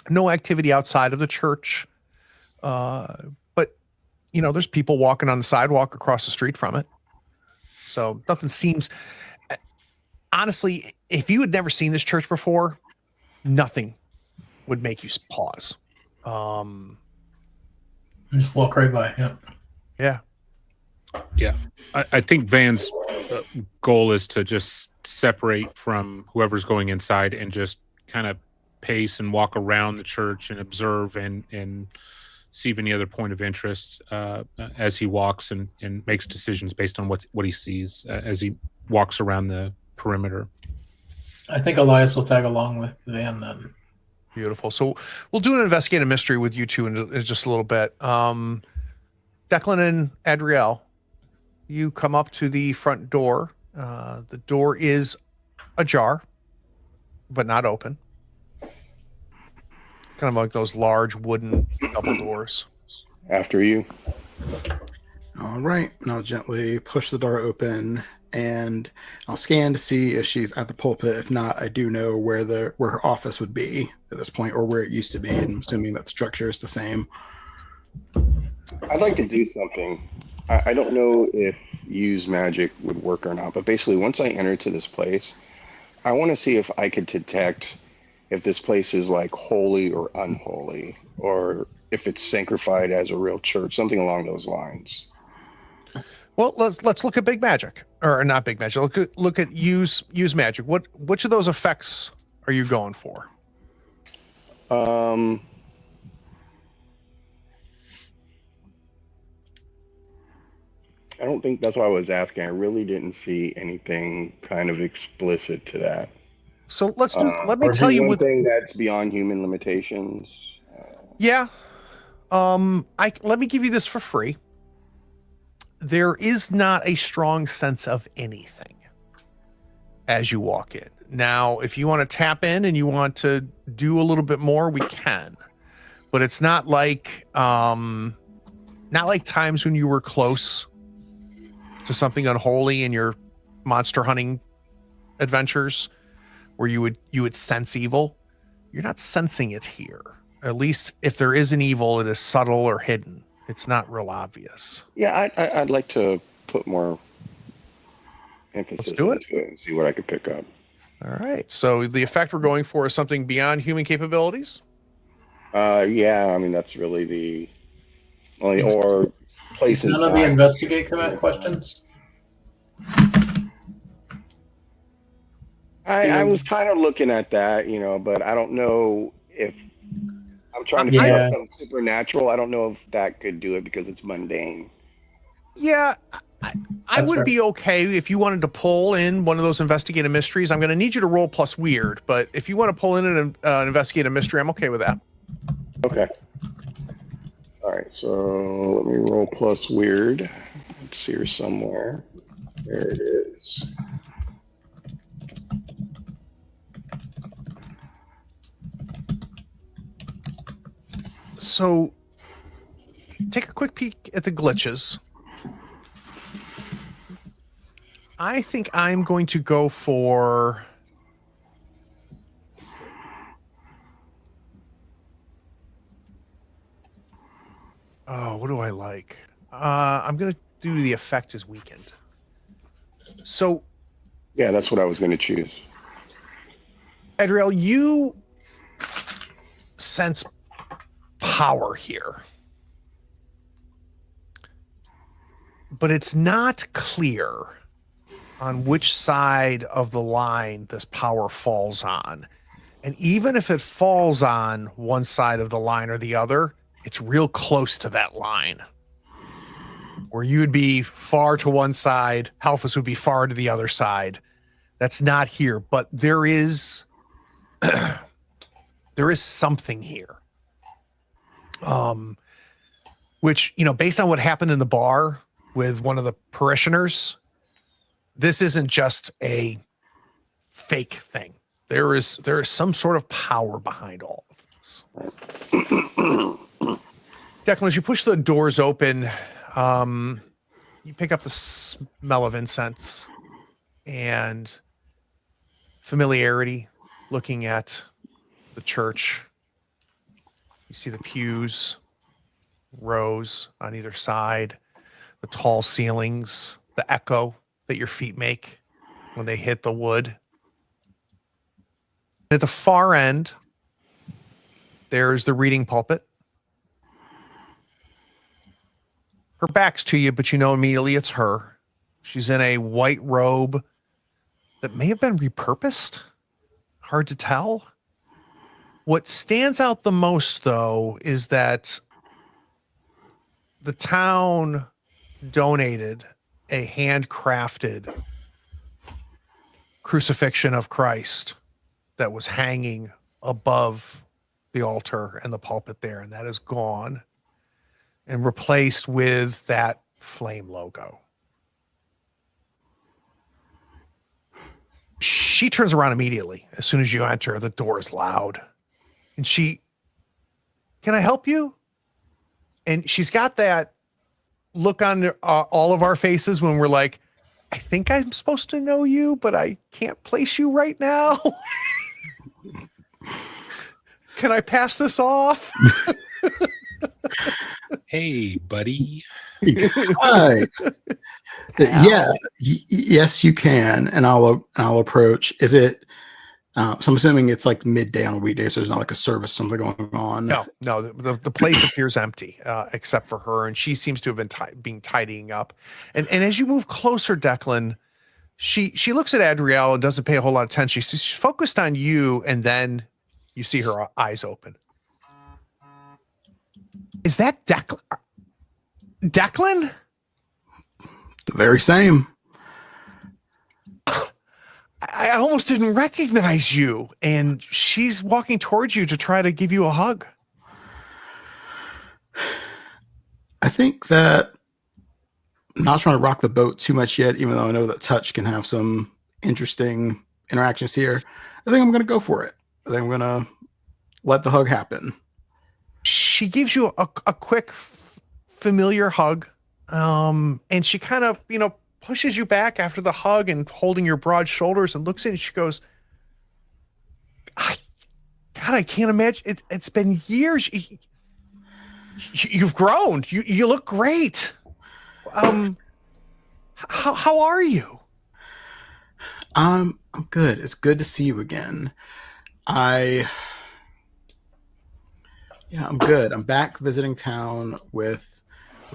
No activity outside of the church. But, you know, there's people walking on the sidewalk across the street from it. So nothing seems, honestly, if you had never seen this church before, nothing would make you pause. Just walk right by. Yeah. Yeah. I think Van's goal is to just separate from whoever's going inside and just kind of pace and walk around the church and observe and see if any other point of interest as he walks and makes decisions based on what he sees as he walks around the perimeter. I think Elias will tag along with Van then. Beautiful. So we'll do an investigative mystery with you two in just a little bit. Declan and Adriel, you come up to the front door. The door is ajar, but not open. Kind of like those large wooden double doors. After you. All right. And I'll gently push the door open and I'll scan to see if she's at the pulpit. If not, I do know where her office would be at this point, or where it used to be. And I'm assuming that structure is the same. I'd like to do something. I don't know if use magic would work or not, but basically once I enter to this place, I want to see if I could detect if this place is like holy or unholy, or if it's sanctified as a real church, something along those lines. Well, let's look at big magic, or not big magic. Look at use magic. Which of those effects are you going for? I don't think that's what I was asking. I really didn't see anything kind of explicit to that. So let's do. Let me tell you one thing that's beyond human limitations. Yeah. Let me give you this for free. There is not a strong sense of anything as you walk in. Now, if you want to tap in and you want to do a little bit more, we can. But it's not like times when you were close to something unholy in your monster hunting adventures where you would sense evil. You're not sensing it here. At least if there is an evil, it is subtle or hidden. It's not real obvious. Yeah, I'd like to put more emphasis into it and see what I could pick up. All right. So the effect we're going for is something beyond human capabilities? Yeah, I mean, that's really the only, or place in none of the investigate command questions? I was kind of looking at that, but I don't know if I'm trying to figure out something supernatural. I don't know if that could do it because it's mundane. Yeah, I would be okay if you wanted to pull in one of those investigative mysteries. I'm going to need you to roll plus weird, but if you want to pull in an investigative mystery, I'm okay with that. Okay. All right, so let me roll plus weird. It's here somewhere. There it is. So take a quick peek at the glitches. I think I'm going to go for what do I like? I'm going to do the effect as weakened. So yeah, that's what I was going to choose. Adriel, you sense power here, but it's not clear on which side of the line this power falls on. And even if it falls on one side of the line or the other, it's real close to that line where you would be far to one side, Halphus would be far to the other side. That's not here, but there is there is something here. Which, based on what happened in the bar with one of the parishioners, this isn't just a fake thing. There is some sort of power behind all of this. Declan, as you push the doors open, you pick up the smell of incense, and familiarity, looking at the church. You see the pews, rows on either side, the tall ceilings, the echo that your feet make when they hit the wood. At the far end, there's the reading pulpit. Her back's to you, but you know immediately it's her. She's in a white robe that may have been repurposed. Hard to tell. What stands out the most, though, is that the town donated a handcrafted crucifixion of Christ that was hanging above the altar and the pulpit there, and that is gone and replaced with that flame logo. She turns around immediately as soon as you enter. The door is loud. And she, can I help you? And she's got that look on all of our faces when we're like, I think I'm supposed to know you, but I can't place you right now. Can I pass this off? Hey, buddy. Hi. Yes, you can, and I'll approach. Is it? So I'm assuming it's like midday on a weekday, so there's not like a service, something going on. No. The place appears empty, except for her, and she seems to have been tidying up. And as you move closer, Declan, she looks at Adriel and doesn't pay a whole lot of attention. She's focused on you, and then you see her eyes open. Is that Declan? Declan? The very same. I almost didn't recognize you, and she's walking towards you to try to give you a hug. I think that I'm not trying to rock the boat too much yet, even though I know that touch can have some interesting interactions here. I think I'm going to go for it. I think I'm going to let the hug happen. She gives you a quick, familiar hug, and she kind of, pushes you back after the hug and holding your broad shoulders and looks at you and she goes, God, I can't imagine. It's been years. You've grown. You look great. How are you? I'm good. It's good to see you again. I'm good. I'm back visiting town with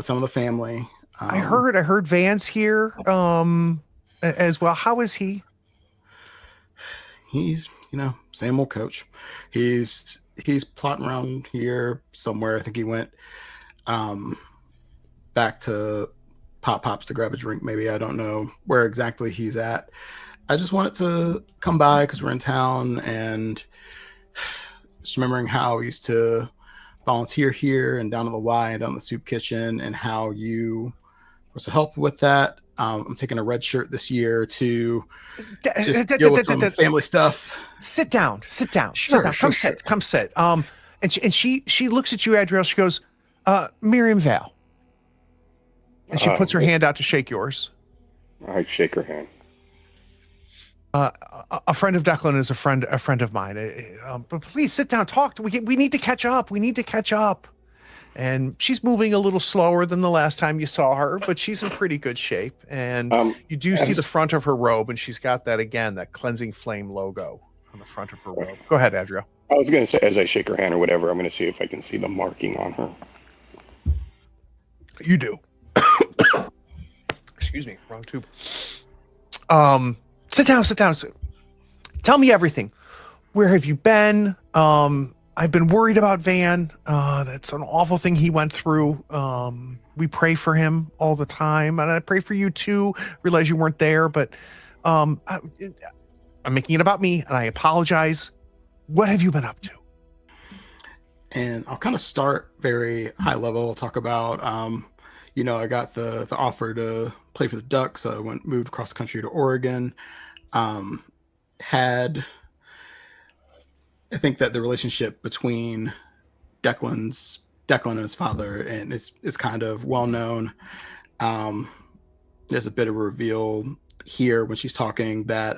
some of the family. I heard Van's here as well. How is he? He's, same old coach. He's plotting around here somewhere. I think he went back to Pop's to grab a drink. Maybe, I don't know where exactly he's at. I just wanted to come by because we're in town and just remembering how I used to volunteer here and down at the Y and down in the soup kitchen, and how you was to help with that. I'm taking a red shirt this year to just deal with some family stuff. Sit down. Sure, Come sit. And she looks at you, Adriel. She goes, Miriam Val. And she puts her hand out to shake yours. I shake her hand. A friend of Declan is a friend of mine. But please sit down, talk. We need to catch up. And she's moving a little slower than the last time you saw her, but she's in pretty good shape. And you do see the front of her robe, and she's got that cleansing flame logo on the front of her robe. Go ahead, Adriel. I was going to say, as I shake her hand or whatever, I'm going to see if I can see the marking on her. You do. Excuse me, wrong tube. Sit down. Tell me everything. Where have you been? I've been worried about Van. That's an awful thing he went through. We pray for him all the time, and I pray for you too. Realize you weren't there, but I'm making it about me, and I apologize. What have you been up to? And I'll kind of start very high level. I'll talk about, I got the offer to play for the Ducks. So I moved across the country to Oregon. I think that the relationship between Declan and his father is kind of well known. There's a bit of a reveal hear when she's talking that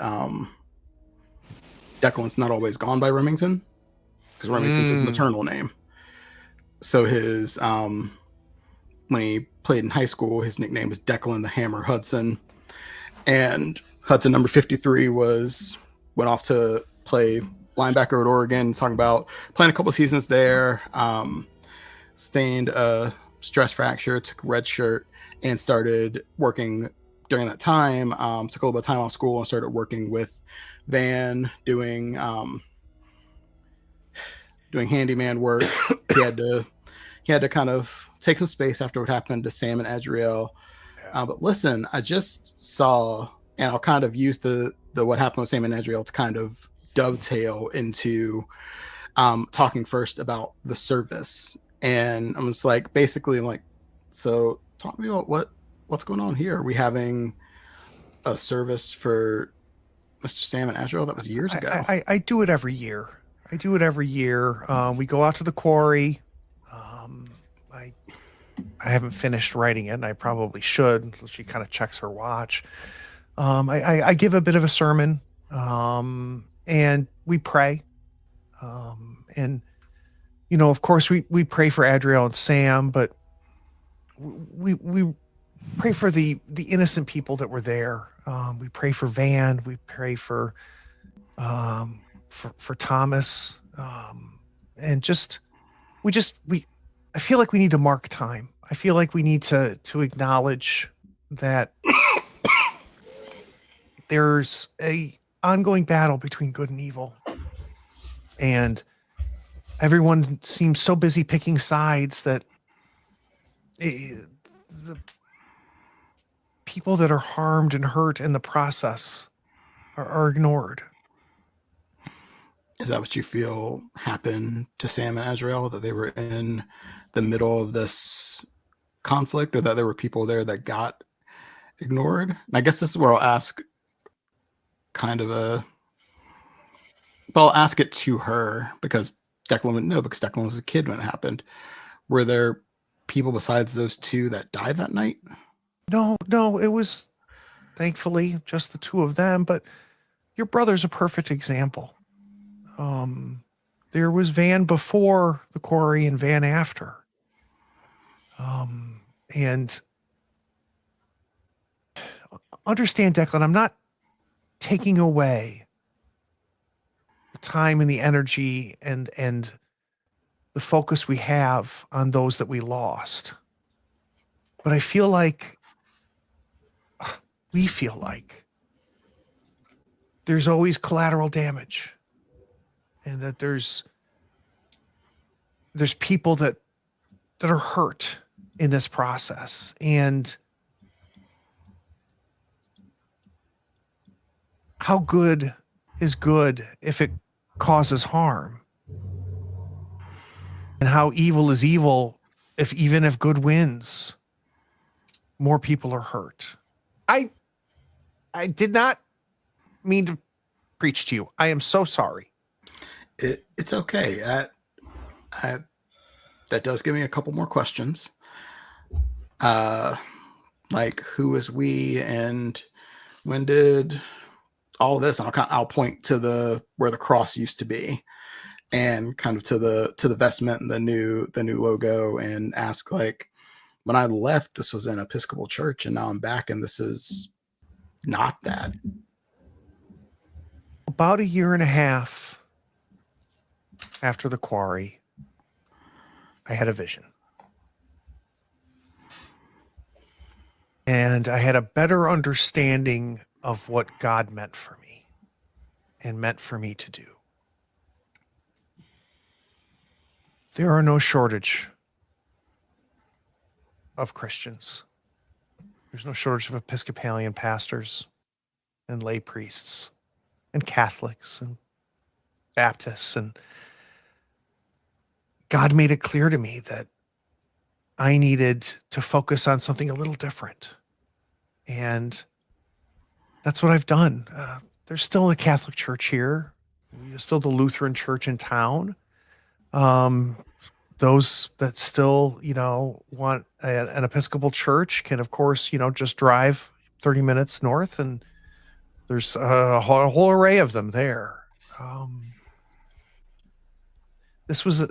Declan's not always gone by Remington, because Remington's his maternal name. So his when he played in high school, his nickname was Declan the Hammer Hudson, and Hudson number 53 went off to play linebacker at Oregon. Talking about playing a couple seasons there, sustained a stress fracture, took a red shirt, and started working during that time. Took a little bit of time off school and started working with Van, doing handyman work. he had to kind of take some space after what happened to Sam and Adriel. But listen, I just saw, and I'll kind of use the what happened with Sam and Adriel to kind of dovetail into talking first about the service. And I'm just like, basically, I'm like, so talk to me about what's going on here. Are we having a service for Mr. Sam and Adriel? That was years ago. I do it every year. We go out to the quarry. I haven't finished writing it, and I probably should. She kind of checks her watch. I give a bit of a sermon, and we pray. And, of course, we pray for Adriel and Sam, but we pray for the innocent people that were there. We pray for Van. We pray for Thomas, and I feel like we need to mark time. I feel like we need to acknowledge that there's a ongoing battle between good and evil, and everyone seems so busy picking sides that the people that are harmed and hurt in the process are ignored. Is that what you feel happened to Sam and Adriel, that they were in the middle of this conflict, or that there were people there that got ignored? And I guess this is where I'll ask I'll ask it to her, because Declan wouldn't know, because Declan was a kid when it happened. Were there people besides those two that died that night? No, it was thankfully just the two of them, but your brother's a perfect example. There was Van before the quarry and Van after. And understand, Declan, I'm not taking away the time and the energy and the focus we have on those that we lost. But I feel like we feel like there's always collateral damage, and that there's people that are hurt in this process. And how good is good if it causes harm? And how evil is evil even if good wins? More people are hurt. I did not mean to preach to you. I am so sorry. It's okay. That does give me a couple more questions. Like, who is we, and when did all this? And I'll point to where the cross used to be, and kind of to the vestment and the new logo, and ask, like, when I left, this was an Episcopal church, and now I'm back, and this is not that. About a year and a half after the quarry, I had a vision. And I had a better understanding of what God meant for me and meant for me to do. There are no shortage of Christians. There's no shortage of Episcopalian pastors and lay priests and Catholics and Baptists. And God made it clear to me that I needed to focus on something a little different. And that's what I've done. There's still a Catholic church here. There's still the Lutheran church in town. Those that still, want an Episcopal church can, of course, just drive 30 minutes north and There's a whole array of them there. This was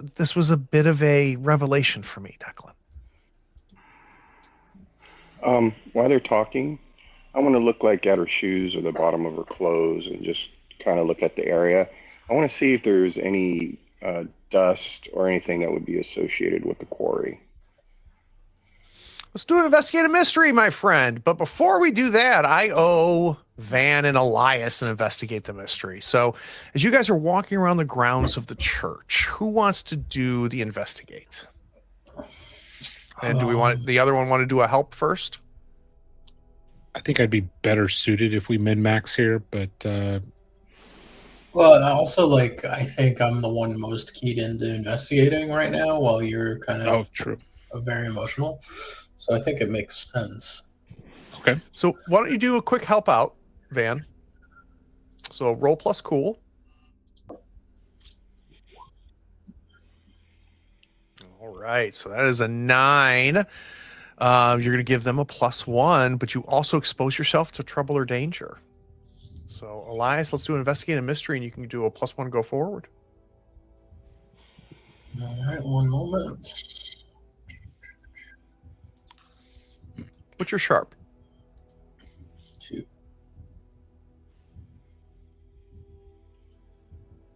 a bit of a revelation for me, Declan. While they're talking, I want to look like at her shoes or the bottom of her clothes and just kind of look at the area. I want to see if there's any dust or anything that would be associated with the quarry. Let's do an investigative mystery, my friend. But before we do that, I owe Van and Elias an investigate the mystery. So as you guys are walking around the grounds of the church, who wants to do the investigate? And do we want the other one want to do a help first? I think I'd be better suited if we min-max here, but well, also, like, I think I'm the one most keyed into investigating right now, while you're kind of true, very emotional. So I think it makes sense. Okay. So why don't you do a quick help out, Van? So roll plus cool. All right. So that is a 9. You're going to give them a +1, but you also expose yourself to trouble or danger. So Elias, let's do an investigate a mystery, and you can do a +1 go forward. All right, one moment. What's your sharp? 2.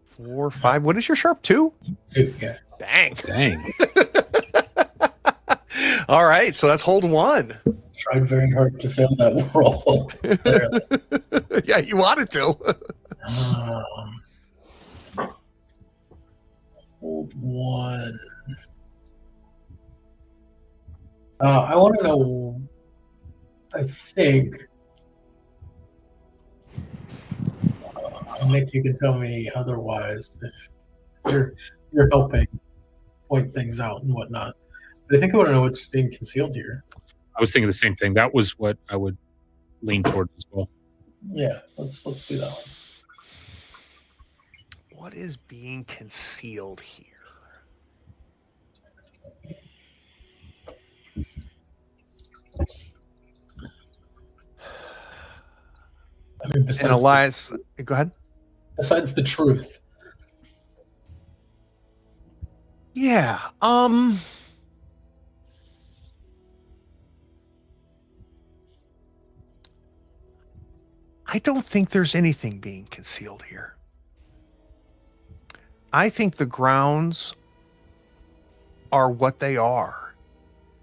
4, 5. What is your sharp? 2? 2, yeah. Dang. All right, so that's hold 1. Tried very hard to fail that roll. Yeah, you wanted to. Hold 1. I want to know. I think Nick, you can tell me otherwise if you're helping point things out and whatnot. But I think I want to know what's being concealed here. I was thinking the same thing. That was what I would lean towards as well. Yeah, let's do that one. What is being concealed here? I mean, And Elias, go ahead. Besides the truth. Yeah. I don't think there's anything being concealed here. I think the grounds are what they are.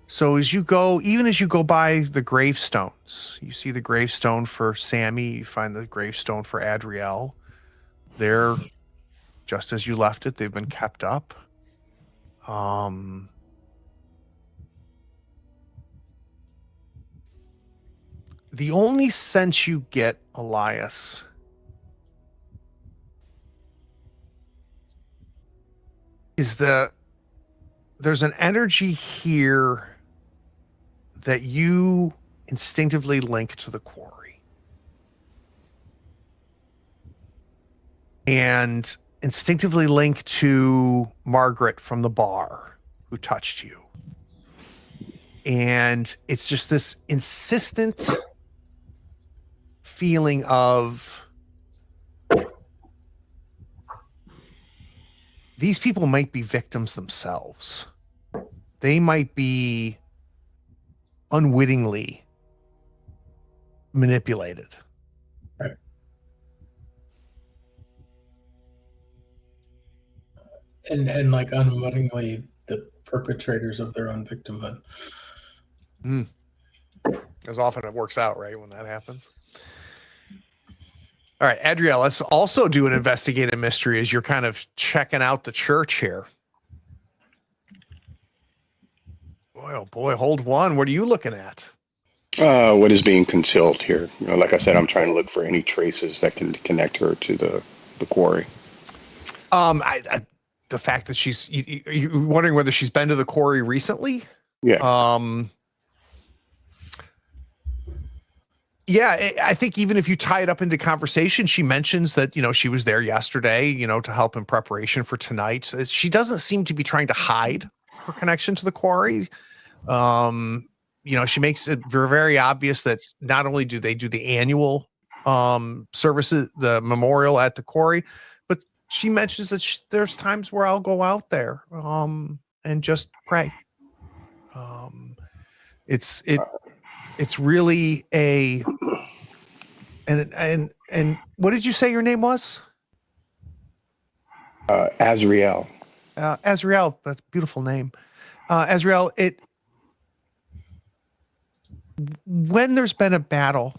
So as you go, even as you go by the gravestones, you see the gravestone for Sammy, you find the gravestone for Adriel. They're just as you left it, they've been kept up. The only sense you get, Elias, is there's an energy here that you instinctively link to the quarry. And instinctively link to Margaret from the bar who touched you. And it's just this insistent feeling of these people might be victims themselves. They might be unwittingly manipulated. Right. And like unwittingly the perpetrators of their own victimhood. As often it works out, right, when that happens. All right, Adriel, let's also do an investigative mystery as you're kind of checking out the church here. Boy, oh boy, hold 1. What are you looking at? What is being concealed here? You know, like I said, I'm trying to look for any traces that can connect her to the quarry. The fact that she's you wondering whether she's been to the quarry recently? Yeah. Yeah, I think even if you tie it up into conversation, she mentions that, she was there yesterday, to help in preparation for tonight. She doesn't seem to be trying to hide her connection to the quarry. She makes it very, very obvious that not only do they do the annual services, the memorial at the quarry, but she mentions that there's times where I'll go out there and just pray. It's really a and what did you say your name was? Azriel. Azriel, that's a beautiful name. Azriel, when there's been a battle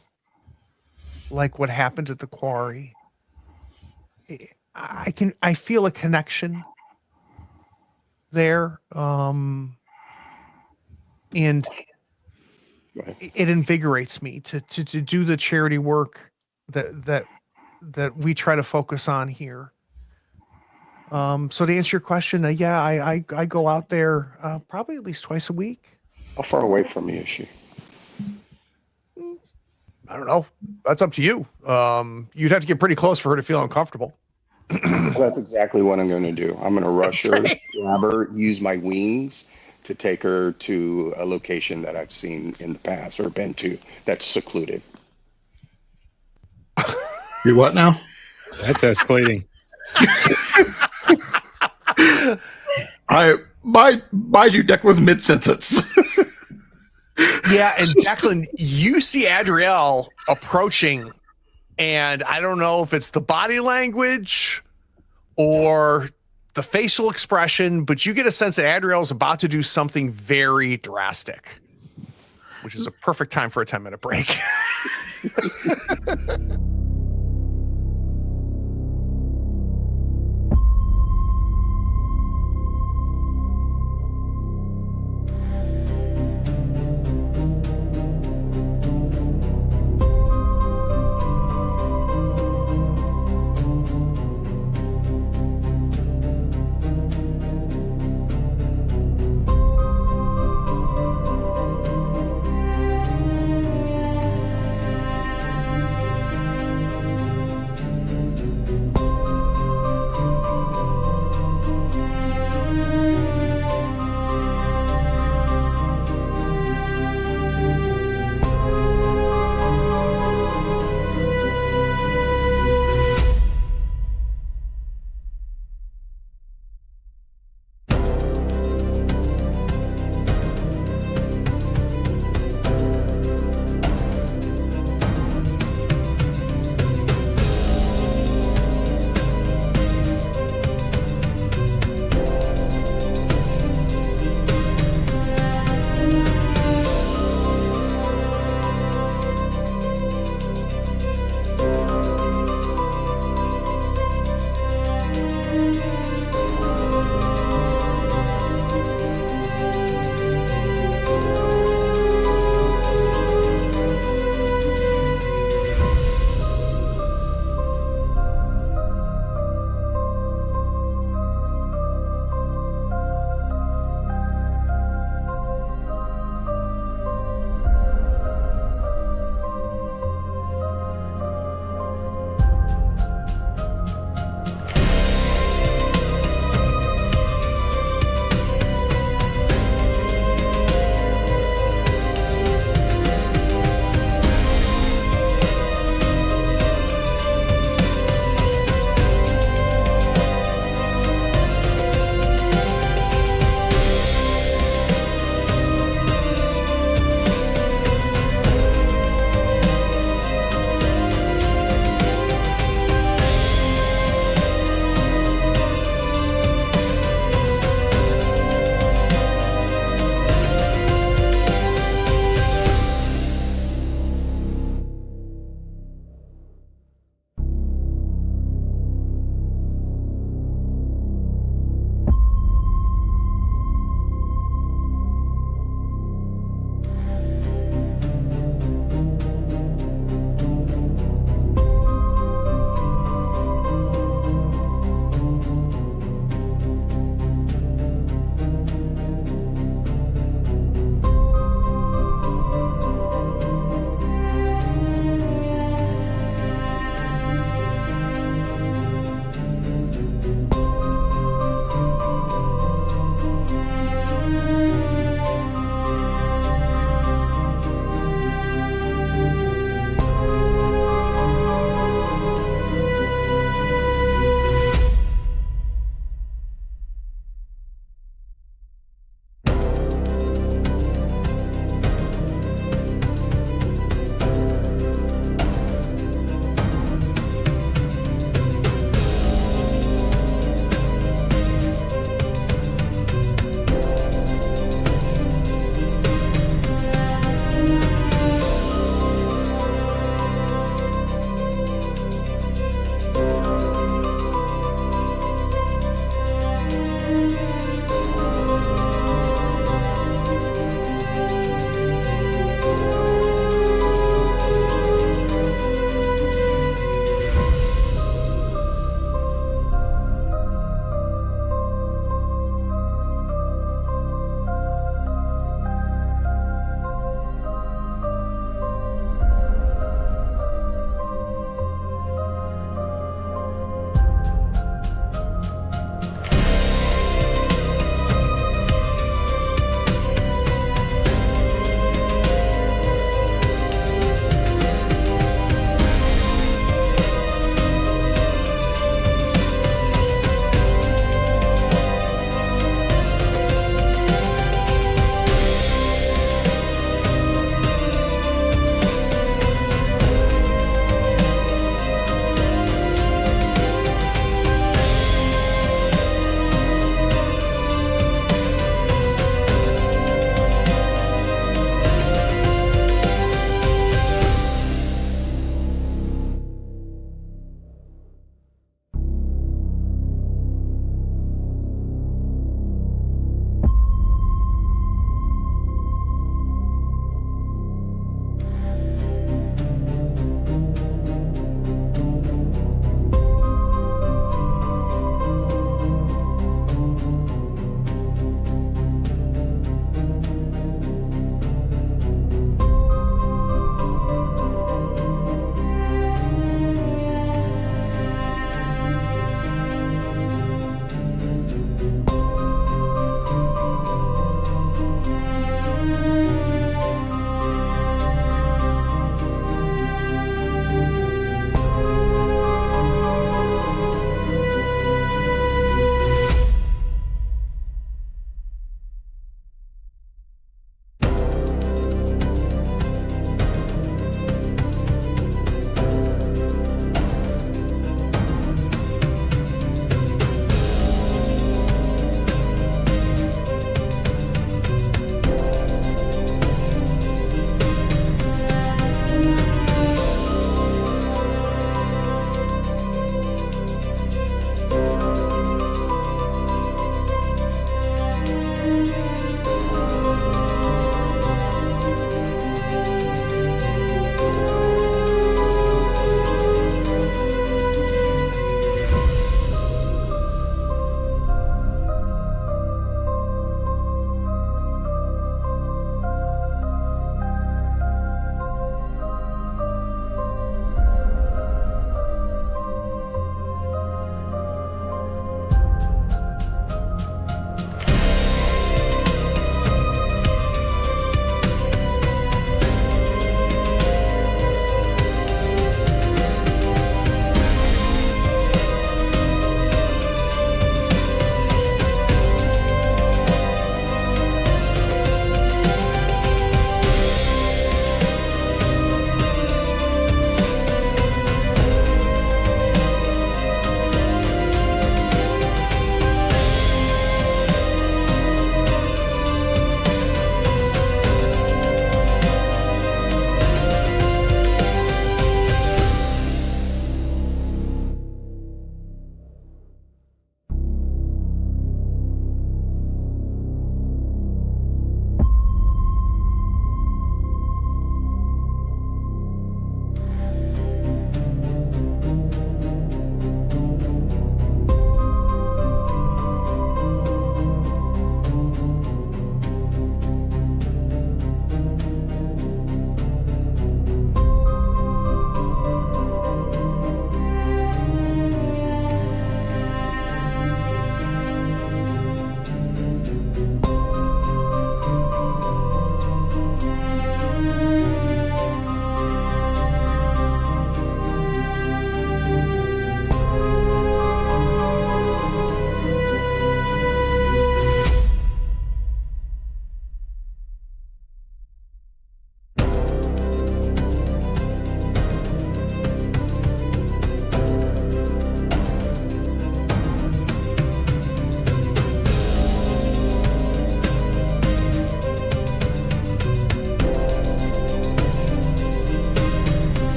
like what happened at the quarry, I feel a connection there. And it invigorates me to do the charity work that we try to focus on here. So to answer your question, yeah, I go out there probably at least twice a week. How far away from me is she? I don't know. That's up to you. You'd have to get pretty close for her to feel uncomfortable. Well, that's exactly what I'm going to do. I'm going to rush her, grab her, use my wings to take her to a location that I've seen in the past or been to that's secluded. You what now? That's escalating. Mind you, Declan's mid-sentence. Yeah, and Declan, you see Adriel approaching, and I don't know if it's the body language or the facial expression, but you get a sense that Adriel's about to do something very drastic, which is a perfect time for a 10-minute break.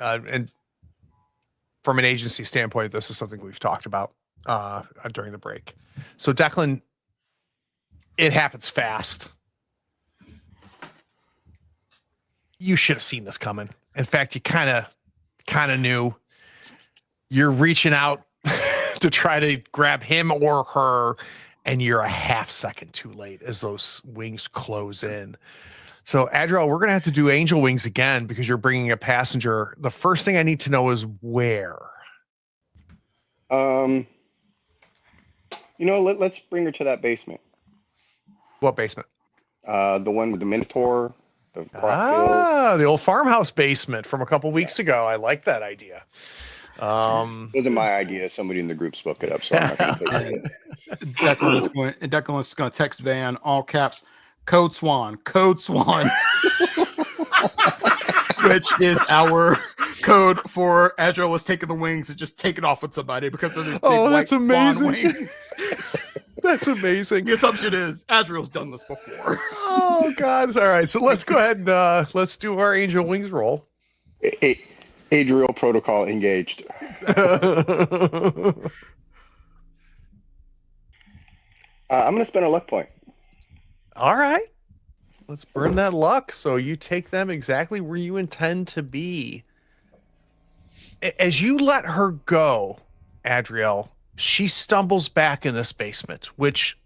And from an agency standpoint, this is something we've talked about during the break. So Declan, it happens fast. You should have seen this coming. In fact, you kind of knew. You're reaching out to try to grab him or her, and you're a half second too late as those wings close in. So, Adriel, we're going to have to do angel wings again because you're bringing a passenger. The first thing I need to know is where. Let's bring her to that basement. What basement? The one with the Minotaur. The old farmhouse basement from a couple weeks ago. I like that idea. It wasn't my idea. Somebody in the group spoke it up, so I'm not going to take it. Declan is going to text Van, all caps, code swan, which is our code for Adriel is taking the wings and just take it off with somebody because they're these big that's white amazing. wings. That's amazing. The assumption is Adriel's done this before. Oh God! All right, so let's go ahead and let's do our angel wings roll. Adriel protocol engaged. I'm going to spend a luck point. All right. Let's burn that luck. So you take them exactly where you intend to be. As you let her go, Adriel, she stumbles back in this basement, which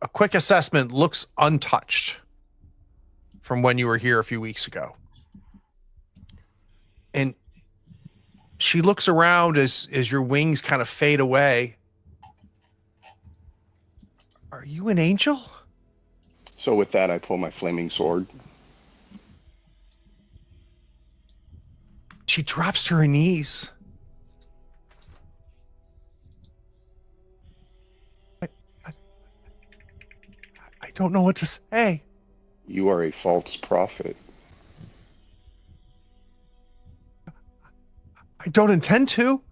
a quick assessment looks untouched from when you were here a few weeks ago. And she looks around as your wings kind of fade away. Are you an angel? So with that, I pull my flaming sword. She drops to her knees. I don't know what to say. You are a false prophet. I don't intend to.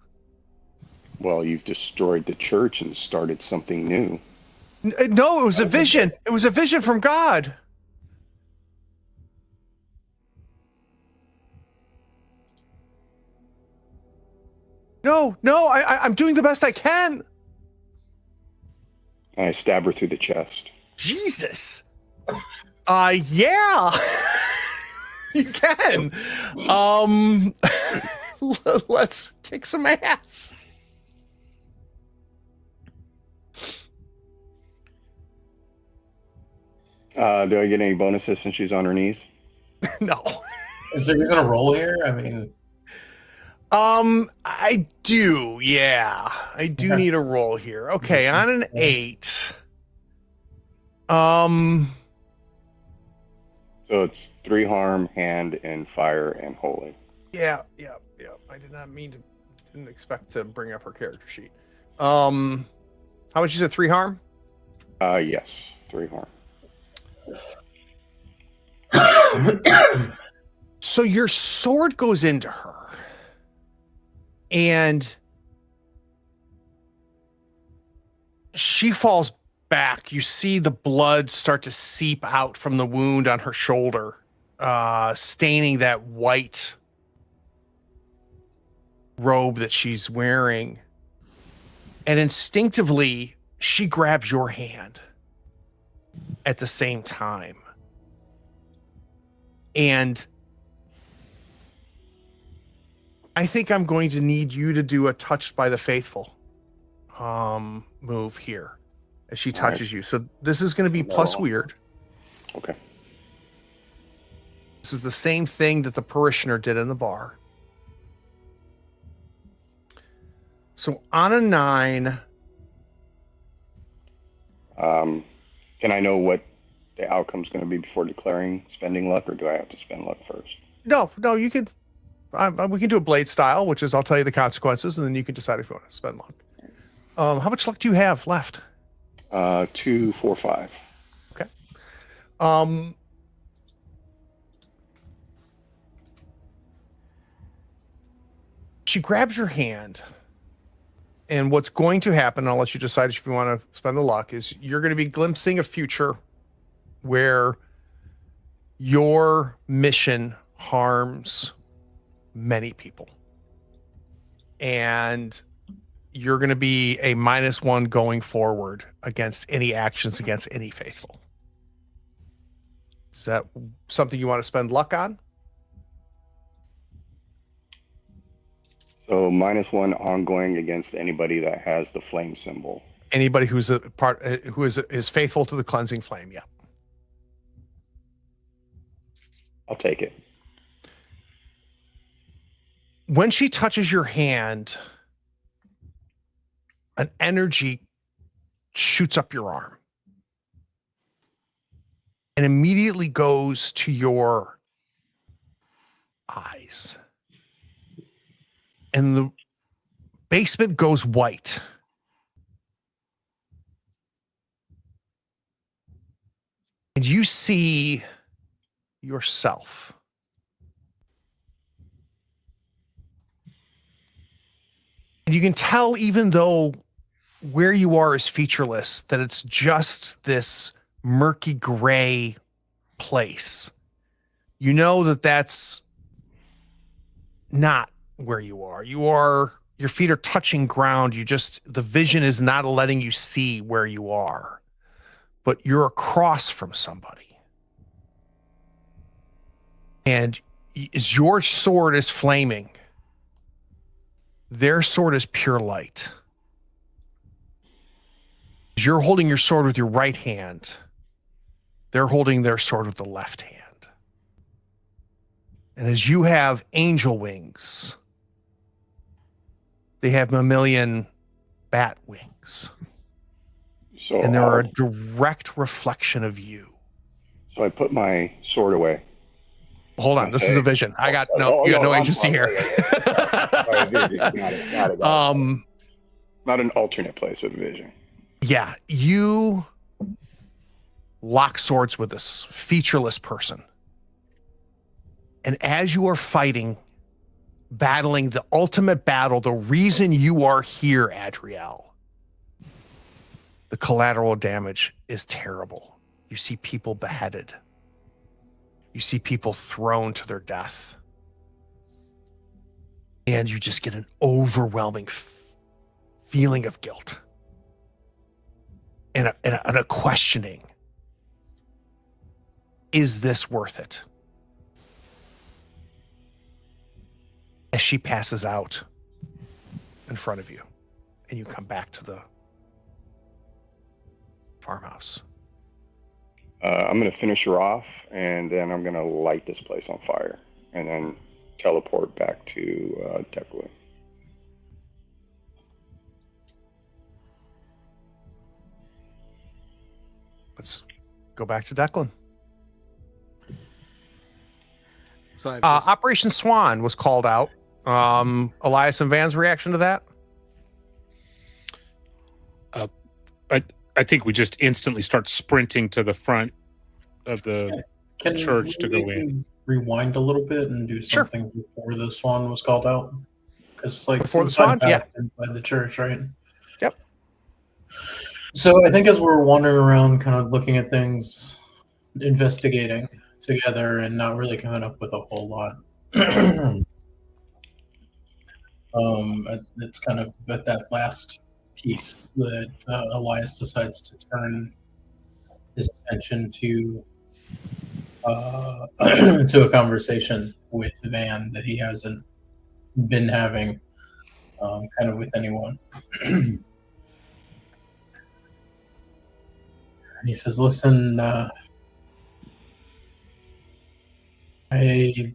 Well, you've destroyed the church and started something new. No, it was a vision. It was a vision from God. No, I'm doing the best I can. And I stab her through the chest. Jesus. Yeah. You can. Let's kick some ass. Do I get any bonuses since she's on her knees? No. Is there even a roll here? I mean, I do. Yeah, I do need a roll here. Okay, on an 8. So it's 3 harm, hand, and fire, and holy. Yeah. I didn't expect to bring up her character sheet. How much you said? 3 harm? Yes, 3 harm. So your sword goes into her, and she falls back. You see the blood start to seep out from the wound on her shoulder, staining that white robe that she's wearing. And instinctively, she grabs your hand at the same time. And I think I'm going to need you to do a touched by the faithful move here as she touches you. So this is going to be plus weird. Okay. This is the same thing that the parishioner did in the bar. So on a 9. Can I know what the outcome's going to be before declaring spending luck, or do I have to spend luck first? No, you can. We can do a blade style, which is I'll tell you the consequences, and then you can decide if you want to spend luck. How much luck do you have left? 2, 4, 5. Okay. She grabs your hand, and what's going to happen, I'll let you decide if you want to spend the luck, is you're going to be glimpsing a future where your mission harms many people. And you're going to be a -1 going forward against any actions against any faithful. Is that something you want to spend luck on? So -1 ongoing against anybody that has the flame symbol. Anybody who's a part who is faithful to the cleansing flame. Yeah. I'll take it. When she touches your hand, an energy shoots up your arm and immediately goes to your eyes. And the basement goes white. And you see yourself. And you can tell, even though where you are is featureless, that it's just this murky gray place. You know that that's not where you are. Your feet are touching ground. The vision is not letting you see where you are, but you're across from somebody. And as your sword is flaming, their sword is pure light. As you're holding your sword with your right hand, they're holding their sword with the left hand. And as you have angel wings, they have mammalian bat wings. So and they're a direct reflection of you. So I put my sword away. Hold on, this is a vision. You got no agency here. Got it. Not an alternate place with vision. Yeah, you lock swords with this featureless person. And as you are fighting, battling the ultimate battle, the reason you are here, Adriel, the collateral damage is terrible. You see people beheaded. You see people thrown to their death. And you just get an overwhelming feeling of guilt and a questioning. Is this worth it? As she passes out in front of you and you come back to the farmhouse. I'm going to finish her off, and then I'm going to light this place on fire, and then teleport back to Declan. Let's go back to Declan. So Operation Swan was called out. Elias and Van's reaction to that? I think we just instantly start sprinting to the front of the church to go in. Rewind a little bit and do something before the swan was called out? Because before the swan, inside the church, right? Yep. So I think as we're wandering around, kind of looking at things, investigating together, and not really coming up with a whole lot. It's kind of at that last piece that Elias decides to turn his attention to to a conversation with Van that he hasn't been having kind of with anyone. And he says, listen, I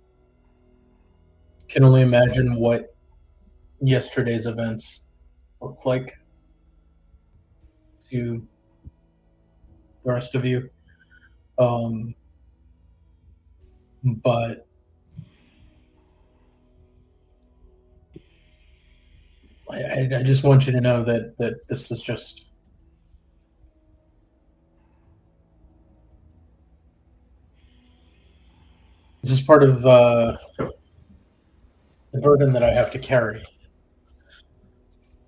can only imagine what yesterday's events look like to the rest of you. But I just want you to know that this is just part of the burden that I have to carry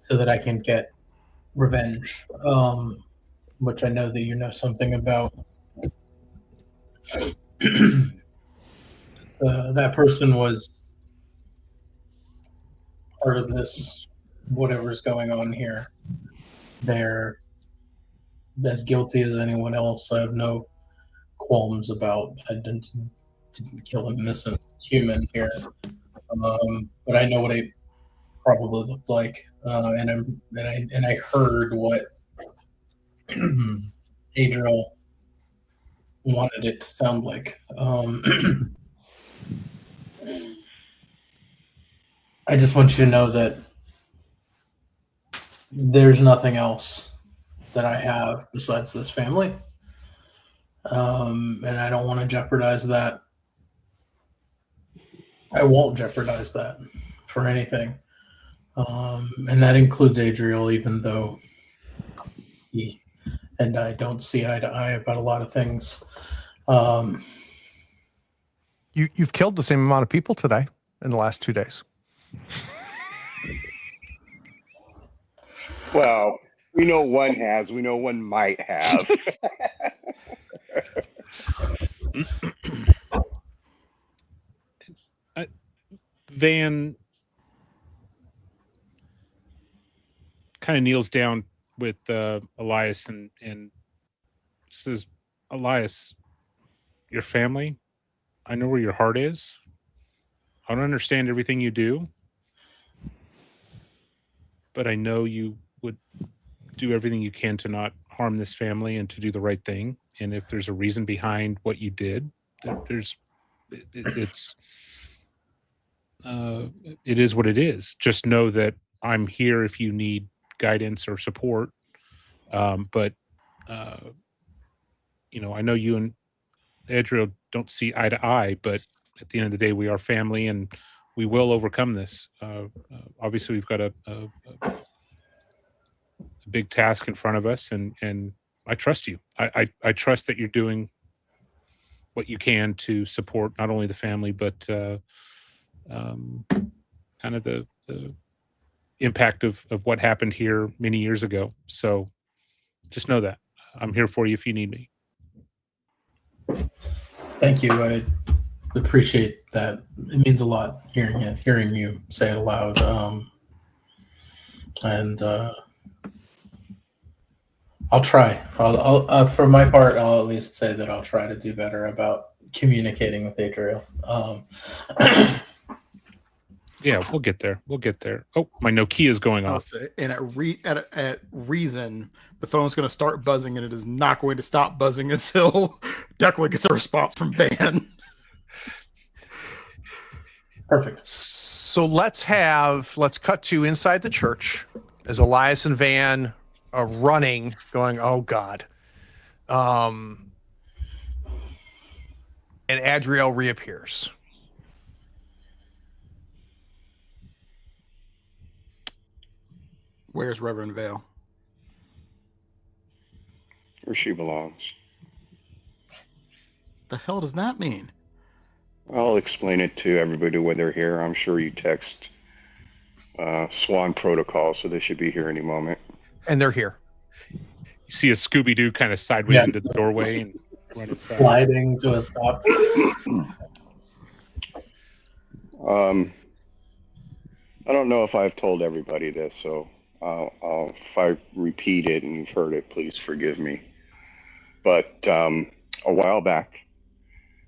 so that I can get revenge, which I know that you know something about. That person was part of this, whatever's going on here. They're as guilty as anyone else. I have no qualms about. I didn't kill an innocent human here, but I know what I probably looked like, and I heard what Adriel wanted it to sound like. I just want you to know that there's nothing else that I have besides this family, and I don't want to jeopardize that. I won't jeopardize that for anything, and that includes Adriel, even though he and I don't see eye to eye about a lot of things. You've killed the same amount of people today in the last 2 days. Well, we know one has. We know one might have. Van kind of kneels down with Elias and says, Elias, your family, I know where your heart is. I don't understand everything you do, but I know you would do everything you can to not harm this family and to do the right thing. And if there's a reason behind what you did, it is what it is. Just know that I'm here if you need guidance or support. But I know you and Adriel don't see eye to eye, but at the end of the day, we are family and we will overcome this. Obviously, we've got a big task in front of us, and I trust you. I trust that you're doing what you can to support not only the family, but kind of the impact of what happened here many years ago. So just know that I'm here for you if you need me. Thank you. I appreciate that. It means a lot hearing you say it aloud. And I'll try. I'll for my part, I'll at least say that I'll try to do better about communicating with Adriel. Yeah, we'll get there. We'll get there. Oh, my Nokia is going off. And at reason, the phone's going to start buzzing, and it is not going to stop buzzing until Declan gets a response from Van. Perfect. So let's cut to inside the church as Elias and Van are running, going, oh God. And Adriel reappears. Where's Reverend Vale? Where she belongs. The hell does that mean? I'll explain it to everybody when they're here. I'm sure you text Swan Protocol, so they should be here any moment. And they're here. You see a Scooby-Doo kind of sideways into the doorway and run inside. Sliding to a stop. I don't know if I've told everybody this, so if I repeat it and you've heard it, please forgive me. But a while back,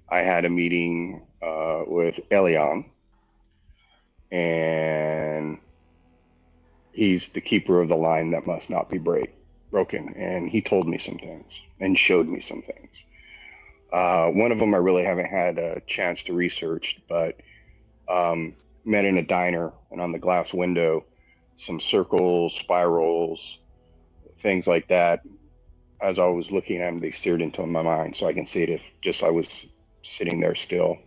I had a meeting with Elias, and he's the keeper of the line that must not be broken. And he told me some things and showed me some things. One of them I really haven't had a chance to research, but met in a diner, and on the glass window, some circles, spirals, things like that. As I was looking at them, they steered into my mind, so I can see it if just I was sitting there still.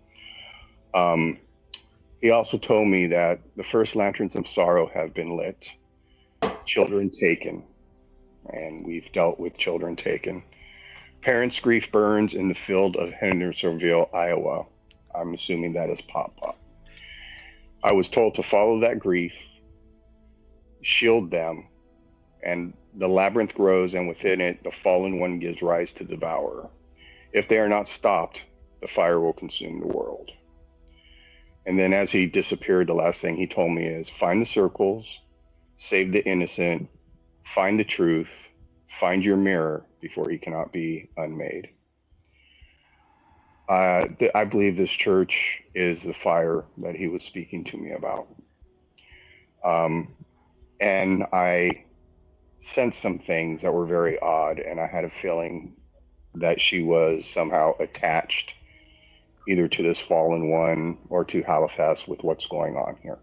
He also told me that the first lanterns of sorrow have been lit, children taken, and we've dealt with children taken. Parents' grief burns in the field of Hendersonville, Iowa. I'm assuming that is Pop. I was told to follow that grief, shield them, and the labyrinth grows, and within it, the fallen one gives rise to devour. If they are not stopped, the fire will consume the world. And then as he disappeared, the last thing he told me is find the circles, save the innocent, find the truth, find your mirror before he cannot be unmade. I believe this church is the fire that he was speaking to me about. And I sensed some things that were very odd, and I had a feeling that she was somehow attached either to this fallen one or to Halifax with what's going on here.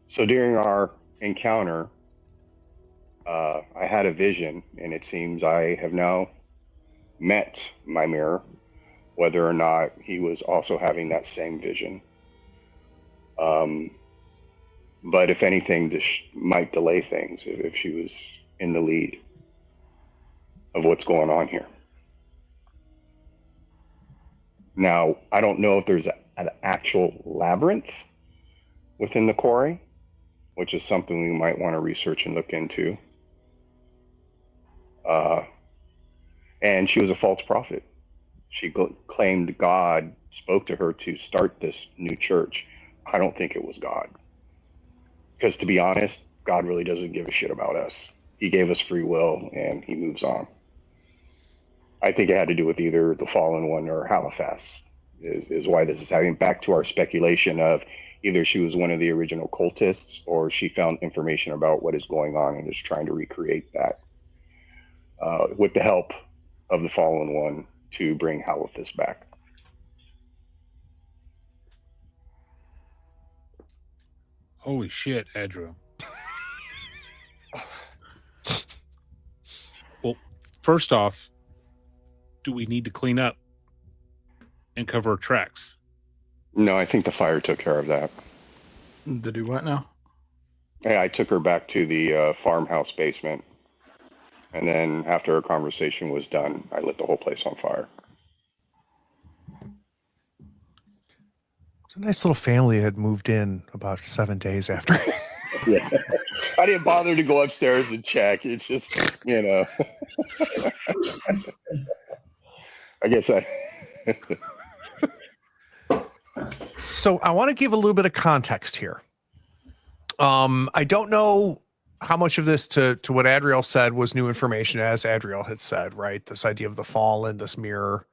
So during our encounter, I had a vision, and it seems I have now met my mirror, whether or not he was also having that same vision. But if anything, this might delay things if she was in the lead of what's going on here. Now, I don't know if there's an actual labyrinth within the quarry, which is something we might want to research and look into. And she was a false prophet. She claimed God spoke to her to start this new church. I don't think it was God. Because to be honest, God really doesn't give a shit about us. He gave us free will and he moves on. I think it had to do with either the fallen one or Halifax is why this is happening. Back to our speculation of either she was one of the original cultists or she found information about what is going on and is trying to recreate that with the help of the fallen one to bring Halifax back. Holy shit, Adriel. Well, first off, do we need to clean up and cover our tracks? No, I think the fire took care of that. The do what now? Yeah, I took her back to the farmhouse basement. And then after our conversation was done, I lit the whole place on fire. It's a nice little family had moved in about 7 days after. Yeah. I didn't bother to go upstairs and check. It's just, you know. I guess So I want to give a little bit of context here. I don't know how much of this to what Adriel said was new information, as Adriel had said, right? This idea of the fallen, this mirror.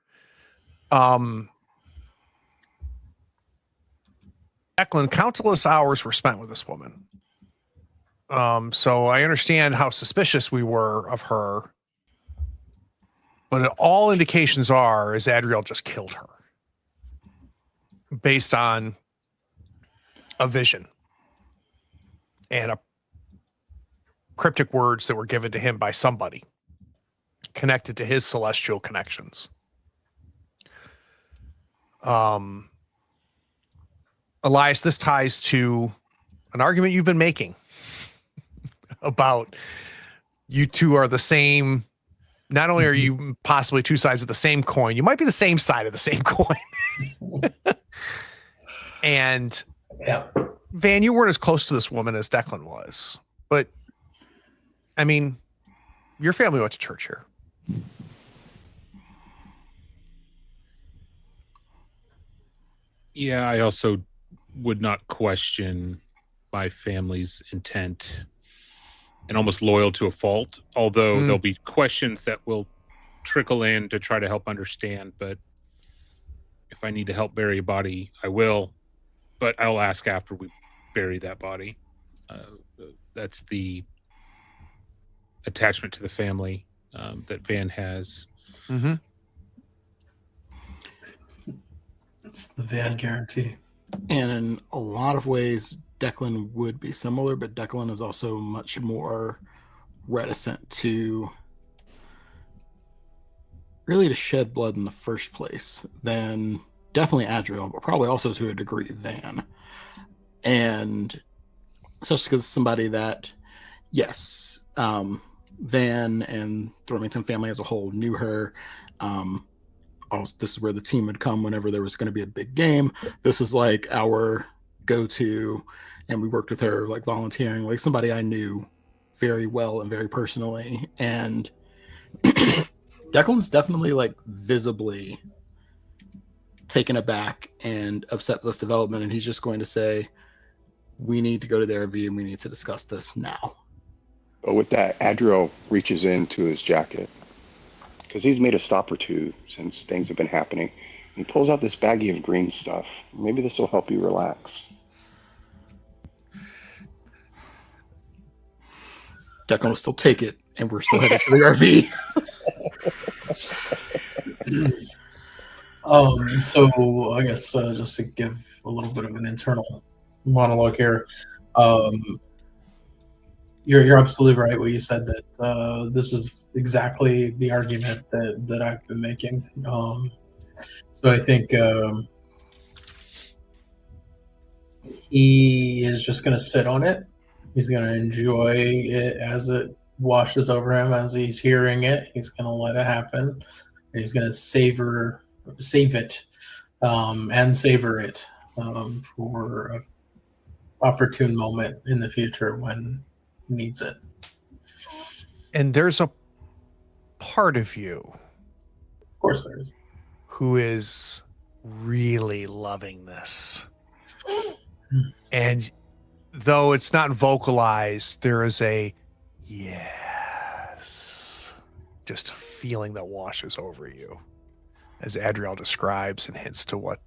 Declan, countless hours were spent with this woman. So I understand how suspicious we were of her, but all indications is Adriel just killed her based on a vision and a cryptic words that were given to him by somebody connected to his celestial connections. Elias, this ties to an argument you've been making about you two are the same. Not only are you possibly two sides of the same coin, you might be the same side of the same coin. And Yeah. Van, you weren't as close to this woman as Declan was, but I mean, your family went to church here. Yeah, I also would not question my family's intent and almost loyal to a fault, although there'll be questions that will trickle in to try to help understand. But if I need to help bury a body, I will, but I'll ask after we bury that body. That's the attachment to the family that Van has. Mm-hmm. It's the Van guarantee. And in a lot of ways, Declan would be similar, but Declan is also much more reticent to really to shed blood in the first place than definitely Adriel, but probably also to a degree Van. And especially because somebody that, yes, Van and the Remington family as a whole knew her. Also, this is where the team would come whenever there was going to be a big game. This is like our go-to, and we worked with her like volunteering, like somebody I knew very well and very personally. And Declan's definitely like visibly taken aback and upset with this development, and he's just going to say, we need to go to the RV and we need to discuss this now. But with that, Adriel reaches into his jacket because he's made a stop or two since things have been happening. He pulls out this baggie of green stuff. Maybe this will help you relax. Declan will still take it, and we're still headed to the RV. So I guess just to give a little bit of an internal monologue here, you're absolutely right what you said, that this is exactly the argument that I've been making. So I think he is just going to sit on it. He's going to enjoy it as it washes over him, as he's hearing it. He's going to let it happen. And he's going to save it, and savor it for an opportune moment in the future when he needs it. And there's a part of you, Of course there is, who is really loving this. And though it's not vocalized, there is a yes, just a feeling that washes over you as Adriel describes and hints to what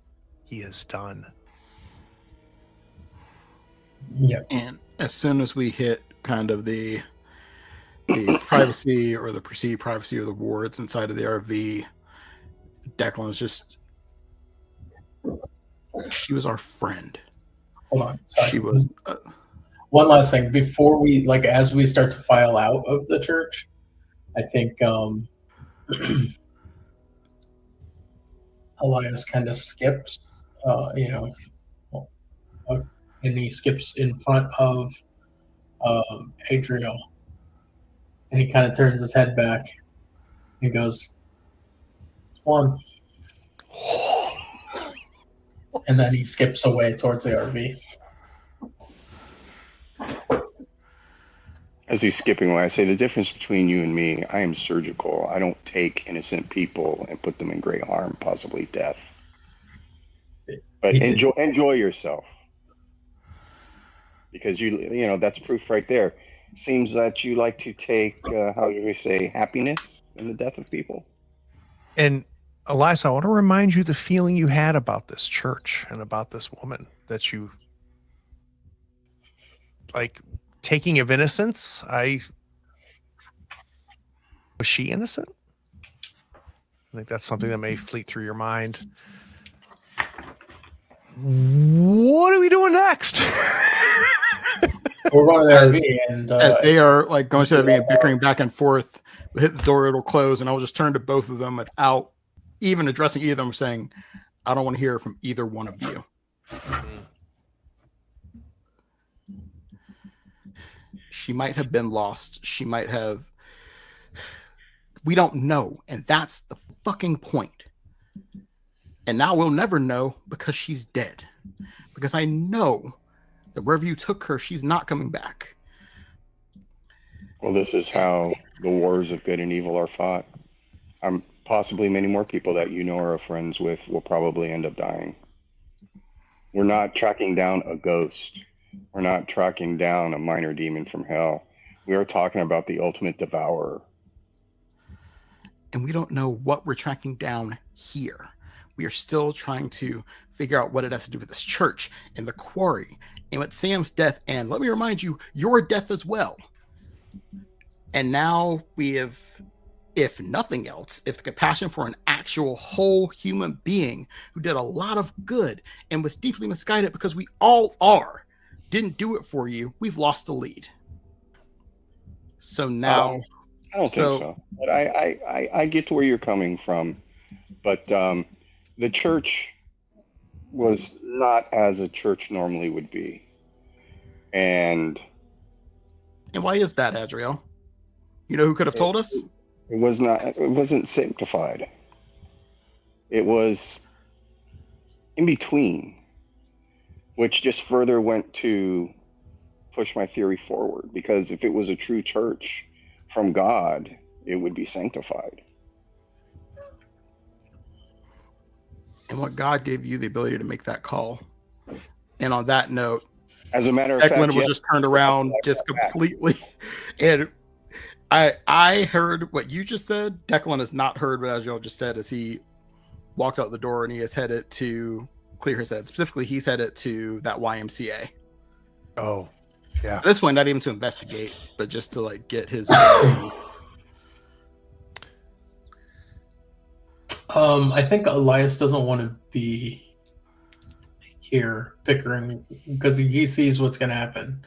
he has done. Yeah. And as soon as we hit kind of the privacy or the perceived privacy of the wards inside of the RV, Declan is just, she was our friend. Hold on. Sorry. She was. One last thing before we, as we start to file out of the church, I think Elias kind of skips, and he skips in front of Adriel, and he kind of turns his head back and goes, "It's one," and then he skips away towards the RV. As he's skipping away, I say, the difference between you and me, I am surgical. I don't take innocent people and put them in great harm, possibly death. But enjoy yourself. Because you know, that's proof right there. Seems that you like to take, how do we say, happiness in the death of people. And Elias, I want to remind you the feeling you had about this church and about this woman, that you like taking of innocence. Was she innocent? I think that's something that may fleet through your mind. What are we doing next? We're going to the RV, and as they are like going to the RV and bickering back and forth, we hit the door, it'll close, and I'll just turn to both of them without even addressing either of them, saying, I don't want to hear from either one of you. She might have been lost. She might have. We don't know. And that's the fucking point. And now we'll never know because she's dead. Because I know that wherever you took her, she's not coming back. Well, this is how the wars of good and evil are fought. Possibly many more people that you know or are friends with will probably end up dying. We're not tracking down a ghost. We're not tracking down a minor demon from hell. We are talking about the ultimate devourer. And we don't know what we're tracking down here. We are still trying to figure out what it has to do with this church and the quarry and with Sam's death. And let me remind you, your death as well. And now we have, if nothing else, if the compassion for an actual whole human being who did a lot of good and was deeply misguided, because we all are, didn't do it for you, we've lost the lead. So now, I don't think so. But I get to where you're coming from. But the church was not as a church normally would be. And why is that, Adriel? You know who could have told us? It wasn't sanctified. It was in between, which just further went to push my theory forward. Because if it was a true church from God, it would be sanctified. and what God gave you the ability to make that call. And on that note, as a matter of Declan fact, was just turned around just completely. And I heard what you just said. Declan has not heard what Adriel just said as he walked out the door and he is headed to clear his head. Specifically, he's headed to that YMCA. Oh, yeah. At this point, not even to investigate, but just to like get his. I think Elias doesn't want to be here bickering because he sees what's going to happen.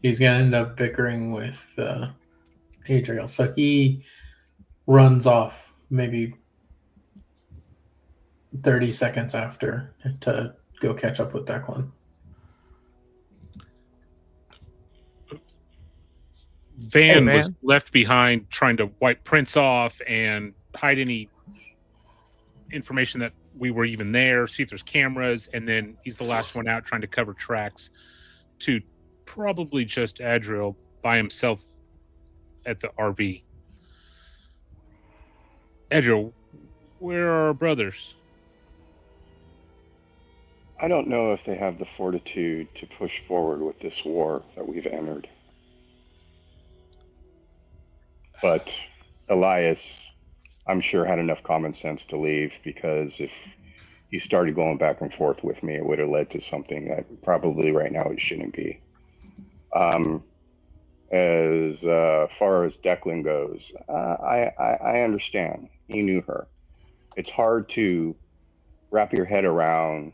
He's going to end up bickering with Adriel. So he runs off maybe 30 seconds after to go catch up with Declan. Van was left behind trying to wipe prints off and hide any information that we were even there, see if there's cameras, and then he's the last one out trying to cover tracks to probably just Adriel by himself at the RV. Adriel, where are our brothers? I don't know if they have the fortitude to push forward with this war that we've entered. But Elias, I'm sure, had enough common sense to leave, because if he started going back and forth with me, it would have led to something that probably right now it shouldn't be. As far as Declan goes, I understand. He knew her. It's hard to wrap your head around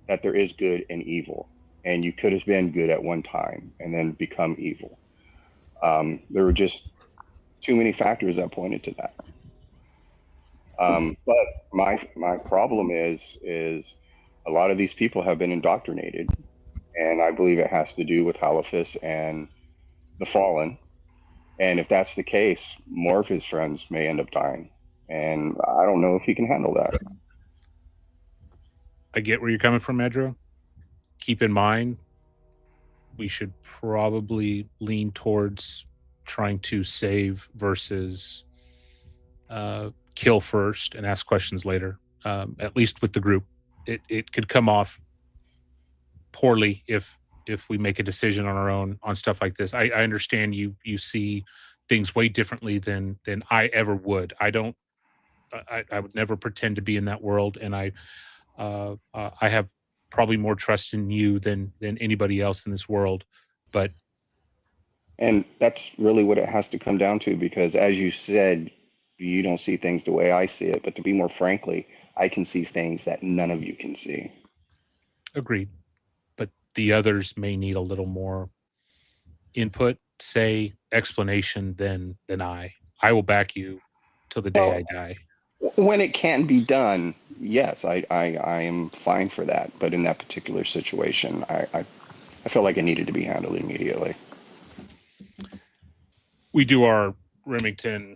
that there is good and evil, and you could have been good at one time and then become evil. There were just too many factors that pointed to that. But my problem is a lot of these people have been indoctrinated, and I believe it has to do with Halifax and the Fallen. And if that's the case, more of his friends may end up dying, and I don't know if he can handle that. I get where you're coming from, Adriel. Keep in mind, we should probably lean towards trying to save versus kill first and ask questions later. At least with the group, it could come off poorly if we make a decision on our own on stuff like this. I understand you see things way differently than I ever would. I would never pretend to be in that world, and I have probably more trust in you than anybody else in this world. And that's really what it has to come down to, because as you said, you don't see things the way I see it. But to be more frankly, I can see things that none of you can see. Agreed. But the others may need a little more input, say, explanation than I. I will back you till the day I die. When it can be done, yes, I am fine for that. But in that particular situation, I felt like it needed to be handled immediately. We do our Remington.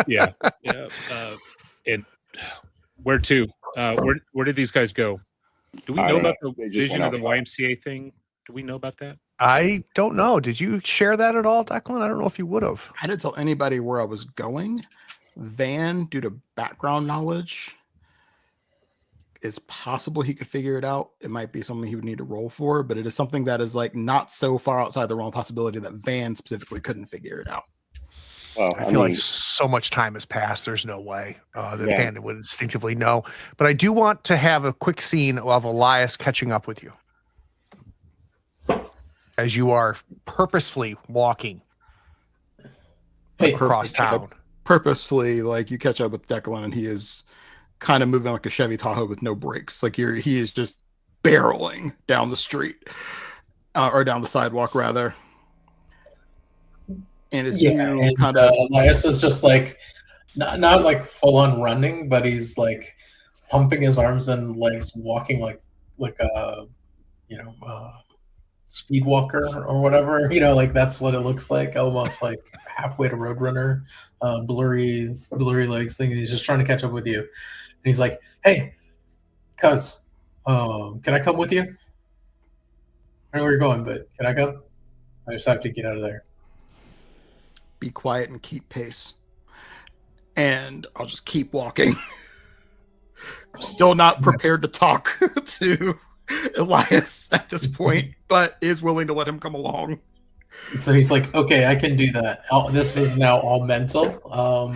Yeah. And where to? Where did these guys go? Do we know about the vision of the YMCA thing? Do we know about that? I don't know. Did you share that at all, Declan? I don't know if you would have. I didn't tell anybody where I was going. Van, due to background knowledge, it's possible he could figure it out. It might be something he would need to roll for, but it is something that is like not so far outside the realm of possibility that Van specifically couldn't figure it out. Well, I feel like so much time has passed. There's no way that Van would instinctively know. But I do want to have a quick scene of Elias catching up with you as you are purposefully walking across town. Purposefully, like you catch up with Declan, and he is kind of moving like a Chevy Tahoe with no brakes. Like he is just barreling down the street or down the sidewalk rather. And it's kind of Elias is just like not like full on running, but he's like pumping his arms and legs, walking like a speed walker or whatever. Like that's what it looks like, almost like halfway to Roadrunner, blurry legs thing. And he's just trying to catch up with you. And he's like, "Hey, cuz, can I come with you? I know where you're going, but can I come? I just have to get out of there." Be quiet and keep pace. And I'll just keep walking. still not prepared to talk to Elias at this point, but is willing to let him come along. So he's like, okay, I can do that. This is now all mental.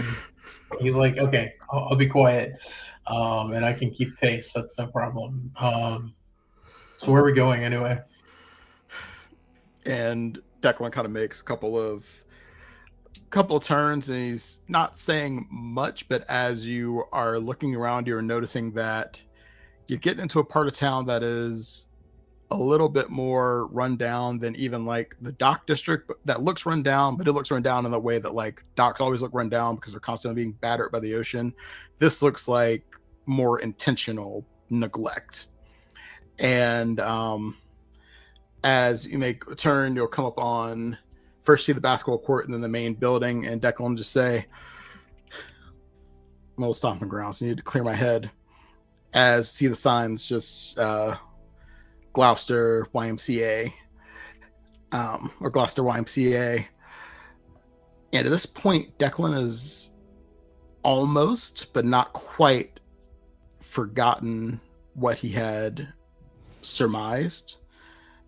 He's like, okay, I'll be quiet, and I can keep pace. That's no problem. So where are we going anyway? And Declan kind of makes a couple of turns, and he's not saying much, but as you are looking around, you're noticing that you're getting into a part of town that is a little bit more run down than even like the dock district, that looks run down, but it looks run down in the way that like docks always look run down because they're constantly being battered by the ocean. This looks like more intentional neglect. And as you make a turn, you'll come up on, first see the basketball court and then the main building, and Declan just say, I'm old stomping grounds, so I need to clear my head. As see the signs, just Gloucester YMCA, or Gloucester YMCA. And at this point, Declan is almost, but not quite, forgotten what he had surmised.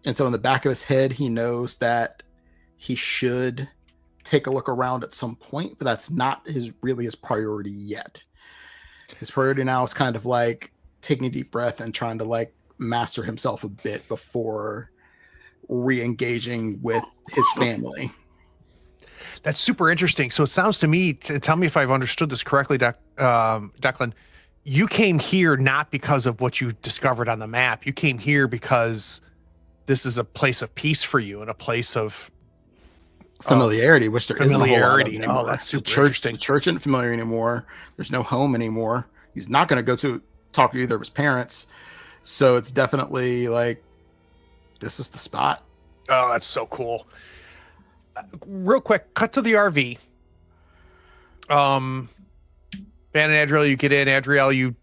And so in the back of his head, he knows that he should take a look around at some point, but that's not really his priority yet. His priority now is kind of like taking a deep breath and trying to like master himself a bit before re-engaging with his family. That's super interesting. So it sounds to me, tell me if I've understood this correctly, Declan, you came here not because of what you discovered on the map. You came here because this is a place of peace for you and a place of familiarity, which there familiarity. Isn't a whole lot of Oh, that's super interesting. interesting. The church isn't familiar anymore. There's no home anymore. He's not going to go to talk to either of his parents. So it's definitely like, this is the spot. Oh, that's so cool. Real quick, cut to the RV. Ben and Adriel, you get in. Adriel, you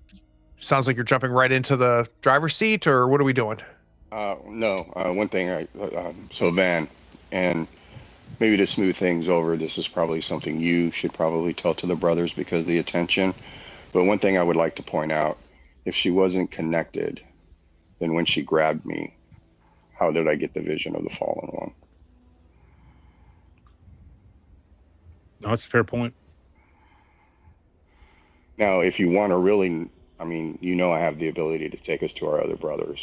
sounds like you're jumping right into the driver's seat, or what are we doing? No, one thing, so Van, and maybe to smooth things over, this is probably something you should probably tell to the brothers because of the attention. But one thing I would like to point out, if she wasn't connected, then when she grabbed me, how did I get the vision of the fallen one? No, that's a fair point. Now, if you want to really, I mean, I have the ability to take us to our other brothers.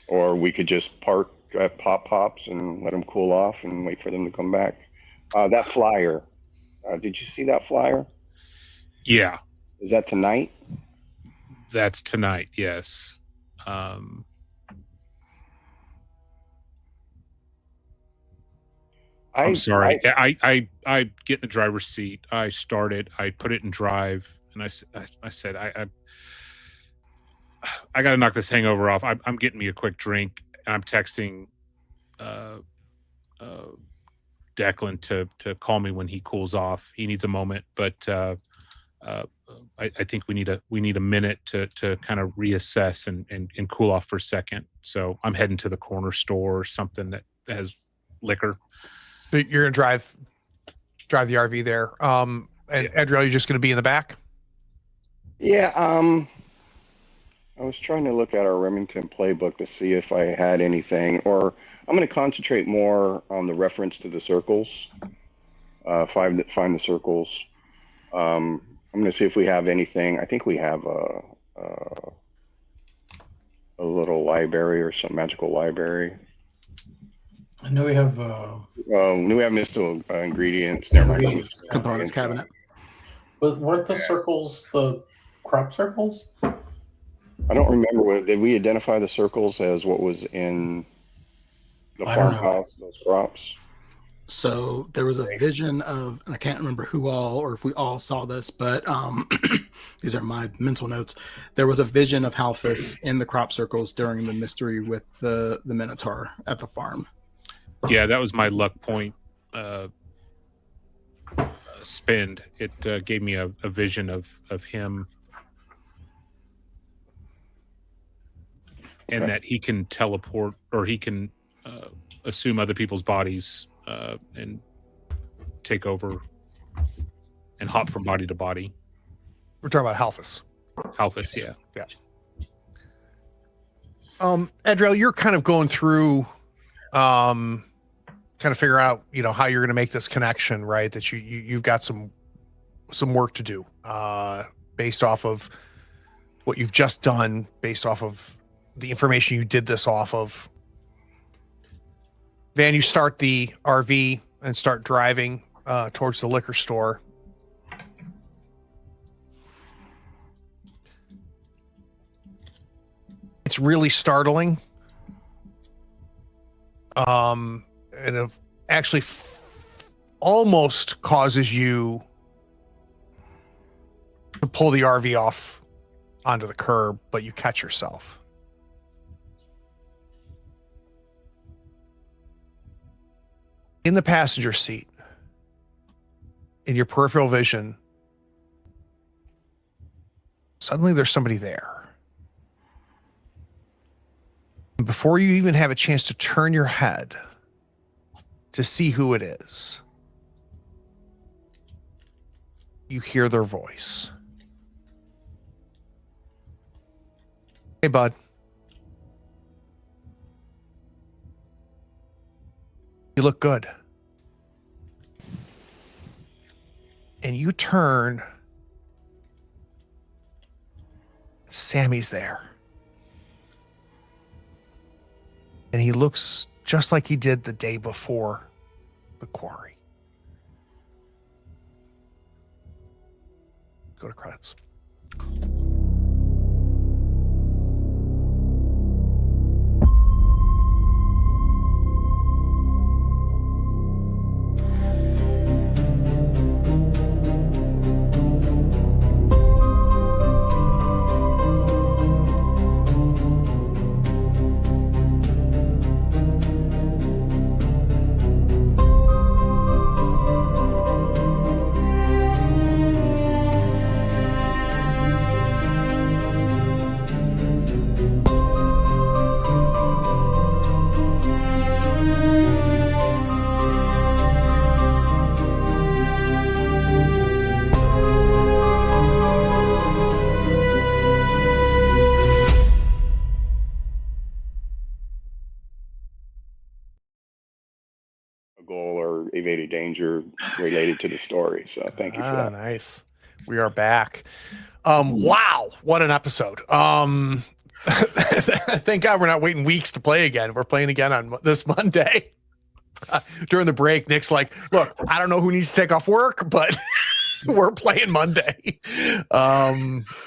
Or we could just park at Pops and let them cool off and wait for them to come back. That flyer, did you see that flyer? Yeah. Is that tonight? That's tonight, yes. I'm sorry. I get in the driver's seat. I start it. I put it in drive, and I said, I got to knock this hangover off. I'm getting me a quick drink, and I'm texting Declan to call me when he cools off. He needs a moment, but I think we need a minute to kind of reassess and cool off for a second. So I'm heading to the corner store or something that has liquor. But you're gonna drive the RV there. And yeah. Adriel, you're just gonna be in the back? Yeah. I was trying to look at our Remington playbook to see if I had anything, or I'm going to concentrate more on the reference to the circles. Find the circles. I'm going to see if we have anything. I think we have a little library or some magical library. I know we have. We have mystical ingredients. Never mind. Components cabinet. But weren't the circles the crop circles? I don't remember. Did we identify the circles as what was in the farmhouse, those crops? So there was a vision of, and I can't remember who all, or if we all saw this, but these are my mental notes. There was a vision of Halphus in the crop circles during the mystery with the Minotaur at the farm. Yeah, that was my luck point spend. It gave me a vision of him. And that he can teleport, or he can assume other people's bodies and take over and hop from body to body. We're talking about Halphus. Halfus, yeah. Adriel, you're kind of going through, kind of figure out, how you're going to make this connection, right? That you've got some work to do, based off of what you've just done, based off of the information you did this off of. Van, you start the RV and start driving towards the liquor store. It's really startling. And it actually almost causes you to pull the RV off onto the curb, but you catch yourself. In the passenger seat, in your peripheral vision, suddenly there's somebody there. And before you even have a chance to turn your head to see who it is, you hear their voice. Hey, bud. You look good. And you turn. Sammy's there. And he looks just like he did the day before the quarry. Go to credits. Goal or evaded danger related to the story. So thank you for that. Nice. We are back. Wow, what an episode. Thank God we're not waiting weeks to play again. We're playing again on this Monday. During the break, Nick's like, look, I don't know who needs to take off work, but we're playing Monday.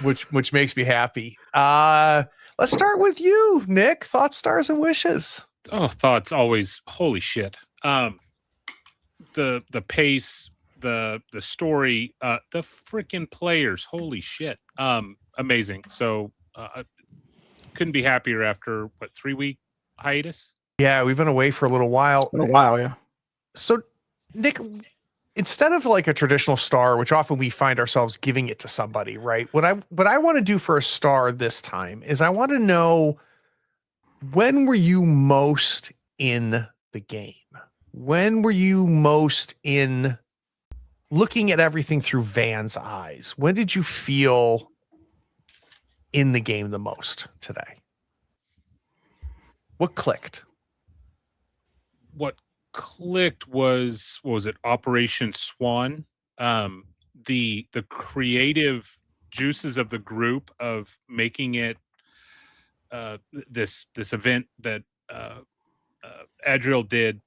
Which makes me happy. Let's start with you, Nick. Thoughts, stars, and wishes. Oh, thoughts always. Holy shit. The pace, the story, the freaking players. Holy shit. Amazing. So couldn't be happier after 3-week hiatus. Yeah, we've been away for a little while. It's been a while, yeah. So, Nick, instead of like a traditional star, which often we find ourselves giving it to somebody, right? What I want to do for a star this time is I want to know, when were you most in the game? When were you most in looking at everything through Van's eyes? When did you feel in the game the most today? What clicked? What clicked was, what was it, Operation Swan? The creative juices of the group of making it this event that Adriel did.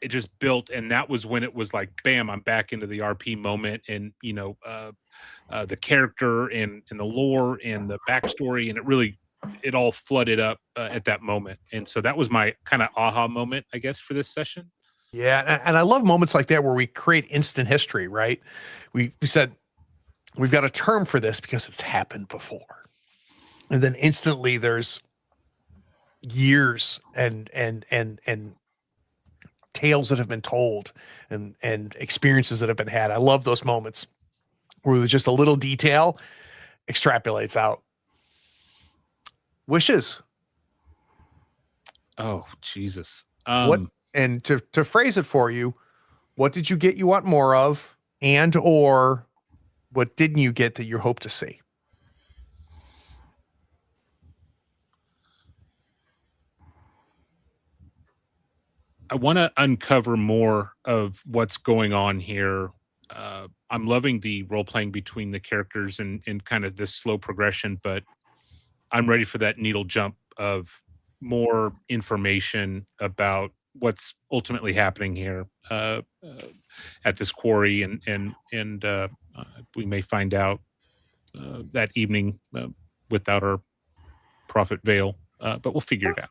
It just built, and that was when it was like, bam, I'm back into the RP moment, and the character and the lore and the backstory, and it all flooded up at that moment. And so that was my kind of aha moment, I guess, for this session. Yeah, and I love moments like that where we create instant history, right? We said we've got a term for this because it's happened before, and then instantly there's years and tales that have been told and experiences that have been had. I love those moments where just a little detail extrapolates out. Wishes. Oh, Jesus. What, and to phrase it for you, what did you get you want more of, and or what didn't you get that you hope to see? I want to uncover more of what's going on here. I'm loving the role playing between the characters and kind of this slow progression, but I'm ready for that needle jump of more information about what's ultimately happening here at this quarry, and we may find out that evening without our prophet veil, but we'll figure it out.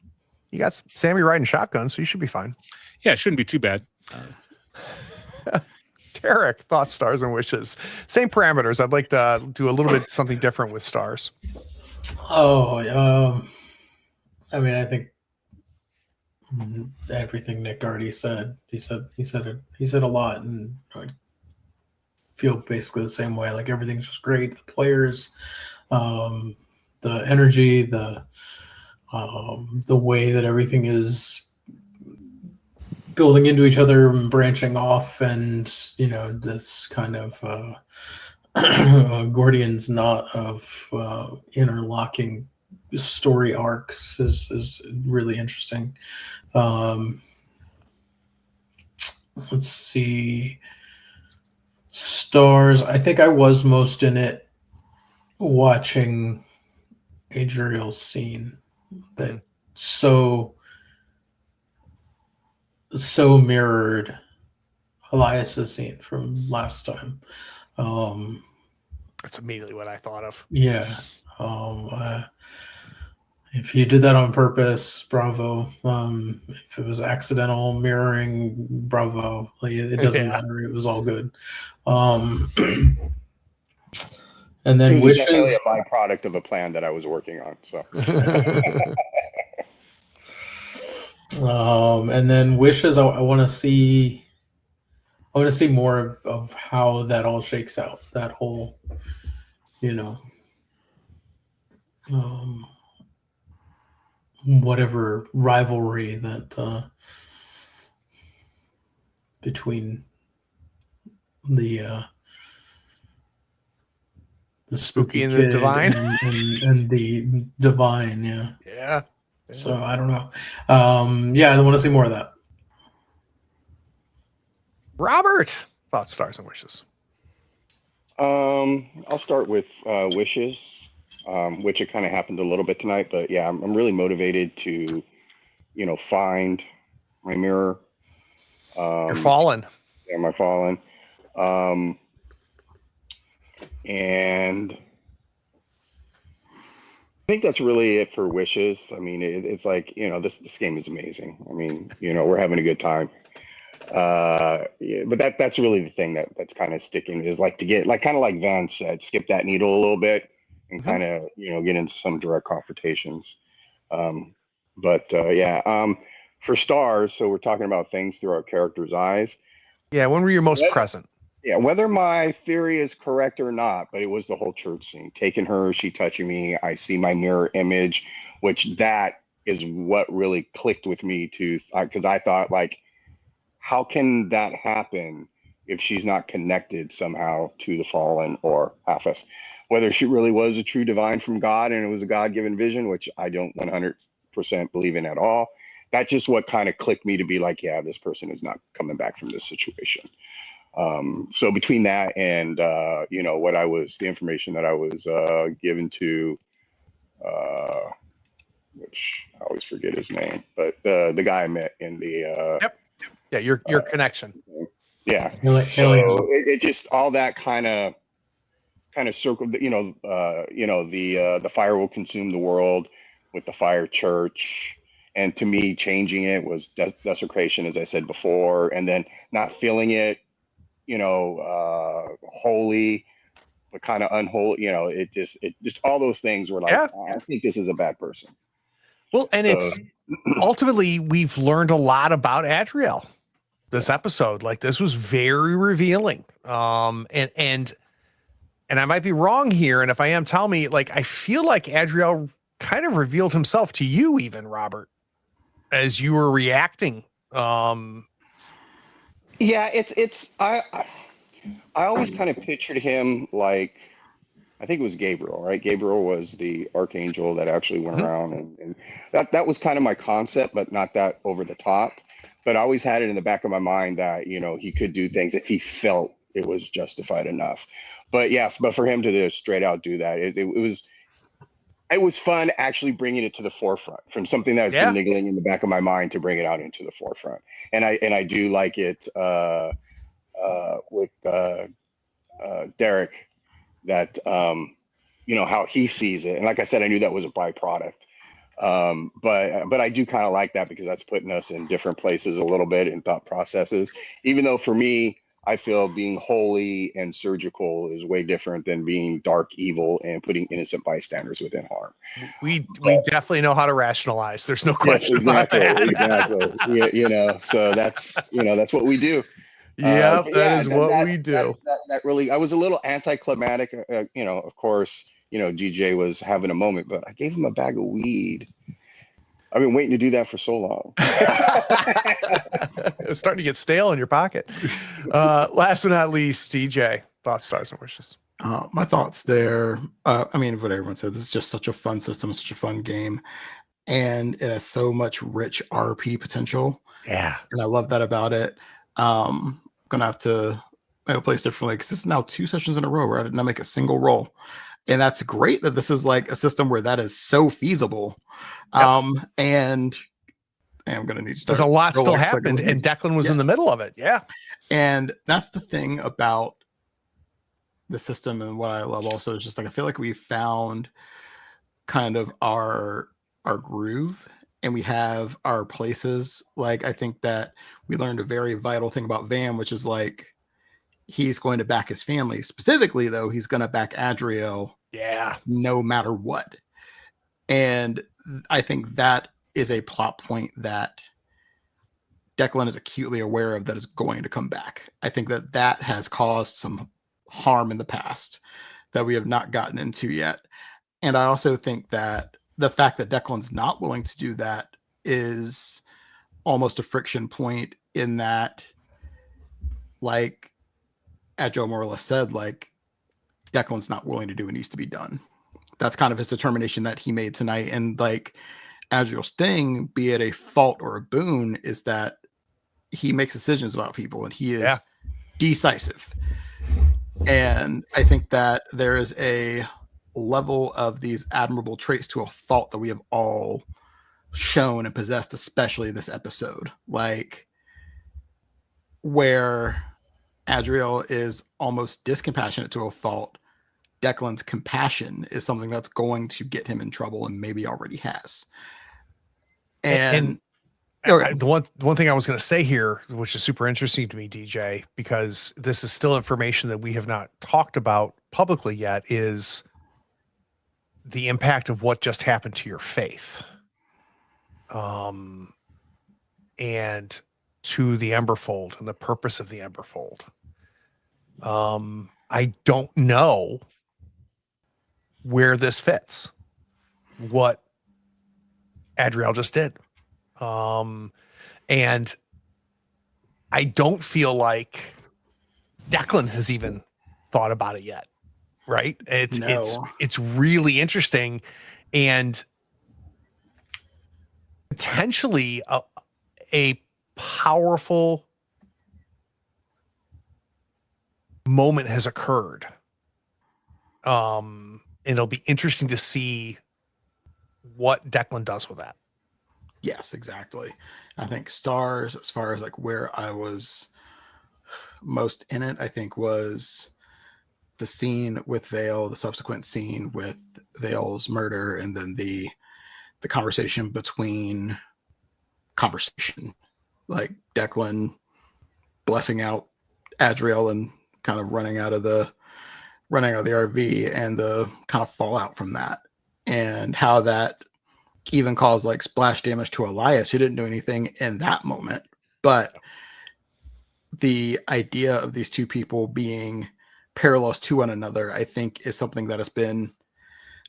You got Sammy riding shotgun, so you should be fine. Yeah, it shouldn't be too bad. Derek, thoughts, stars, and wishes. Same parameters. I'd like to do a little bit something different with stars. Oh, I mean, I think everything Nick already said. He said a lot, and I feel basically the same way. Like everything's just great. The players, the energy, the way that everything is building into each other and branching off, and you know, this kind of Gordian's knot of interlocking story arcs is really interesting. Let's see. Stars. I think I was most in it watching Adriel's scene that so mirrored Elias's scene from last time. That's immediately what I thought of. Yeah. If you did that on purpose, bravo. If it was accidental mirroring, bravo. Like, it doesn't matter. It was all good. And then It was definitely wishes. a byproduct of a plan that I was working on. So. And then wishes. I want to see. I want to see more of how that all shakes out. That whole, you know, whatever rivalry that between the spooky and kid the divine and the divine, yeah. So I don't know. I want to see more of that. Robert, thoughts, stars, and wishes. I'll start with wishes, which it kind of happened a little bit tonight, but yeah, I'm really motivated to, find my mirror. You're fallen. Yeah, my fallen. And I think that's really it for wishes. I mean, it's like, this game is amazing. I mean, we're having a good time. But that's really the thing that's kind of sticking, is like to get, like, kind of like Van said, skip that needle a little bit and kind of, get into some direct confrontations. For stars, so we're talking about things through our character's eyes. Yeah, when were you most present? Yeah, whether my theory is correct or not, but it was the whole church scene. Taking her, she touching me, I see my mirror image, which that is what really clicked with me because I thought, like, how can that happen if she's not connected somehow to the fallen or Haphis? Whether she really was a true divine from God and it was a God-given vision, which I don't 100% believe in at all. That's just what kind of clicked me to be like, yeah, this person is not coming back from this situation. So between that and, the information that I was given to, which I always forget his name, but the guy I met in the... Yep. Yeah, your connection. Yeah. So it just, all that kind of circled, the fire will consume the world with the fire church. And to me, changing it was desecration, as I said before, and then not feeling it, holy, but kind of unholy. It just all those things were like, I think this is a bad person. Well, and it's ultimately, we've learned a lot about Adriel this episode. Like, this was very revealing. And I might be wrong here, and if I am, tell me. Like, I feel like Adriel kind of revealed himself to you, even, Robert, as you were reacting. Yeah, I always kind of pictured him like I think it was Gabriel, right? Gabriel was the archangel that actually went around, and that was kind of my concept, but not that over the top. But I always had it in the back of my mind that, you know, he could do things if he felt it was justified enough. But yeah, but for him to just straight out do that, it was fun actually bringing it to the forefront from something that's been niggling in the back of my mind to bring it out into the forefront. And I do like it with Derek, that you know, how he sees it. And like I said, I knew that was a byproduct. But I do kind of like that, because that's putting us in different places a little bit in thought processes. Even though for me, I feel being holy and surgical is way different than being dark, evil, and putting innocent bystanders within harm. We definitely know how to rationalize. There's no question about that. Exactly. You know, so that's what we do. Yeah, that is what we do. That really, I was a little anticlimactic. You know, of course, you know, GJ was having a moment, but I gave him a bag of weed. I've been waiting to do that for so long. It's starting to get stale in your pocket. Last but not least, DJ, thoughts, stars, and wishes. My thoughts there. I mean, what everyone said, this is just such a fun system, such a fun game, and it has so much rich RP potential. Yeah. And I love that about it. Gonna have to play this differently, because this is now 2 sessions in a row where I did not make a single roll. And that's great that this is like a system where that is so feasible. And I'm gonna need to start. There's a lot still happened, and Declan was in the middle of it. Yeah. And that's the thing about the system, and what I love also is just like, I feel like we found kind of our groove, and we have our places. Like, I think that we learned a very vital thing about Van, which is like, he's going to back his family. Specifically, though, he's going to back Adriel. Yeah. No matter what. And I think that is a plot point that Declan is acutely aware of, that is going to come back. I think that that has caused some harm in the past that we have not gotten into yet. And I also think that the fact that Declan's not willing to do that is almost a friction point, in that, like Adriel more or less said, like, Declan's not willing to do what needs to be done. That's kind of his determination that he made tonight. And like Adriel's thing, be it a fault or a boon, is that he makes decisions about people, and he is decisive. And I think that there is a level of these admirable traits to a fault that we have all shown and possessed, especially this episode. Like, where Adriel is almost discompassionate to a fault, Declan's compassion is something that's going to get him in trouble, and maybe already has. And the one thing I was going to say here, which is super interesting to me, DJ, because this is still information that we have not talked about publicly yet, is the impact of what just happened to your faith. And to the Emberfold, and the purpose of the Emberfold. I don't know where this fits, what Adriel just did. And I don't feel like Declan has even thought about it yet. Right. It's really interesting, and potentially a powerful moment has occurred. And it'll be interesting to see what Declan does with that. Yes, exactly. I think stars, as far as like where I was most in it, I think was the scene with Vale, the subsequent scene with Vale's murder, and then the conversation like Declan blessing out Adriel and kind of running out of the RV, and the kind of fallout from that, and how that even caused like splash damage to Elias, who didn't do anything in that moment. But the idea of these two people being parallels to one another, I think, is something that has been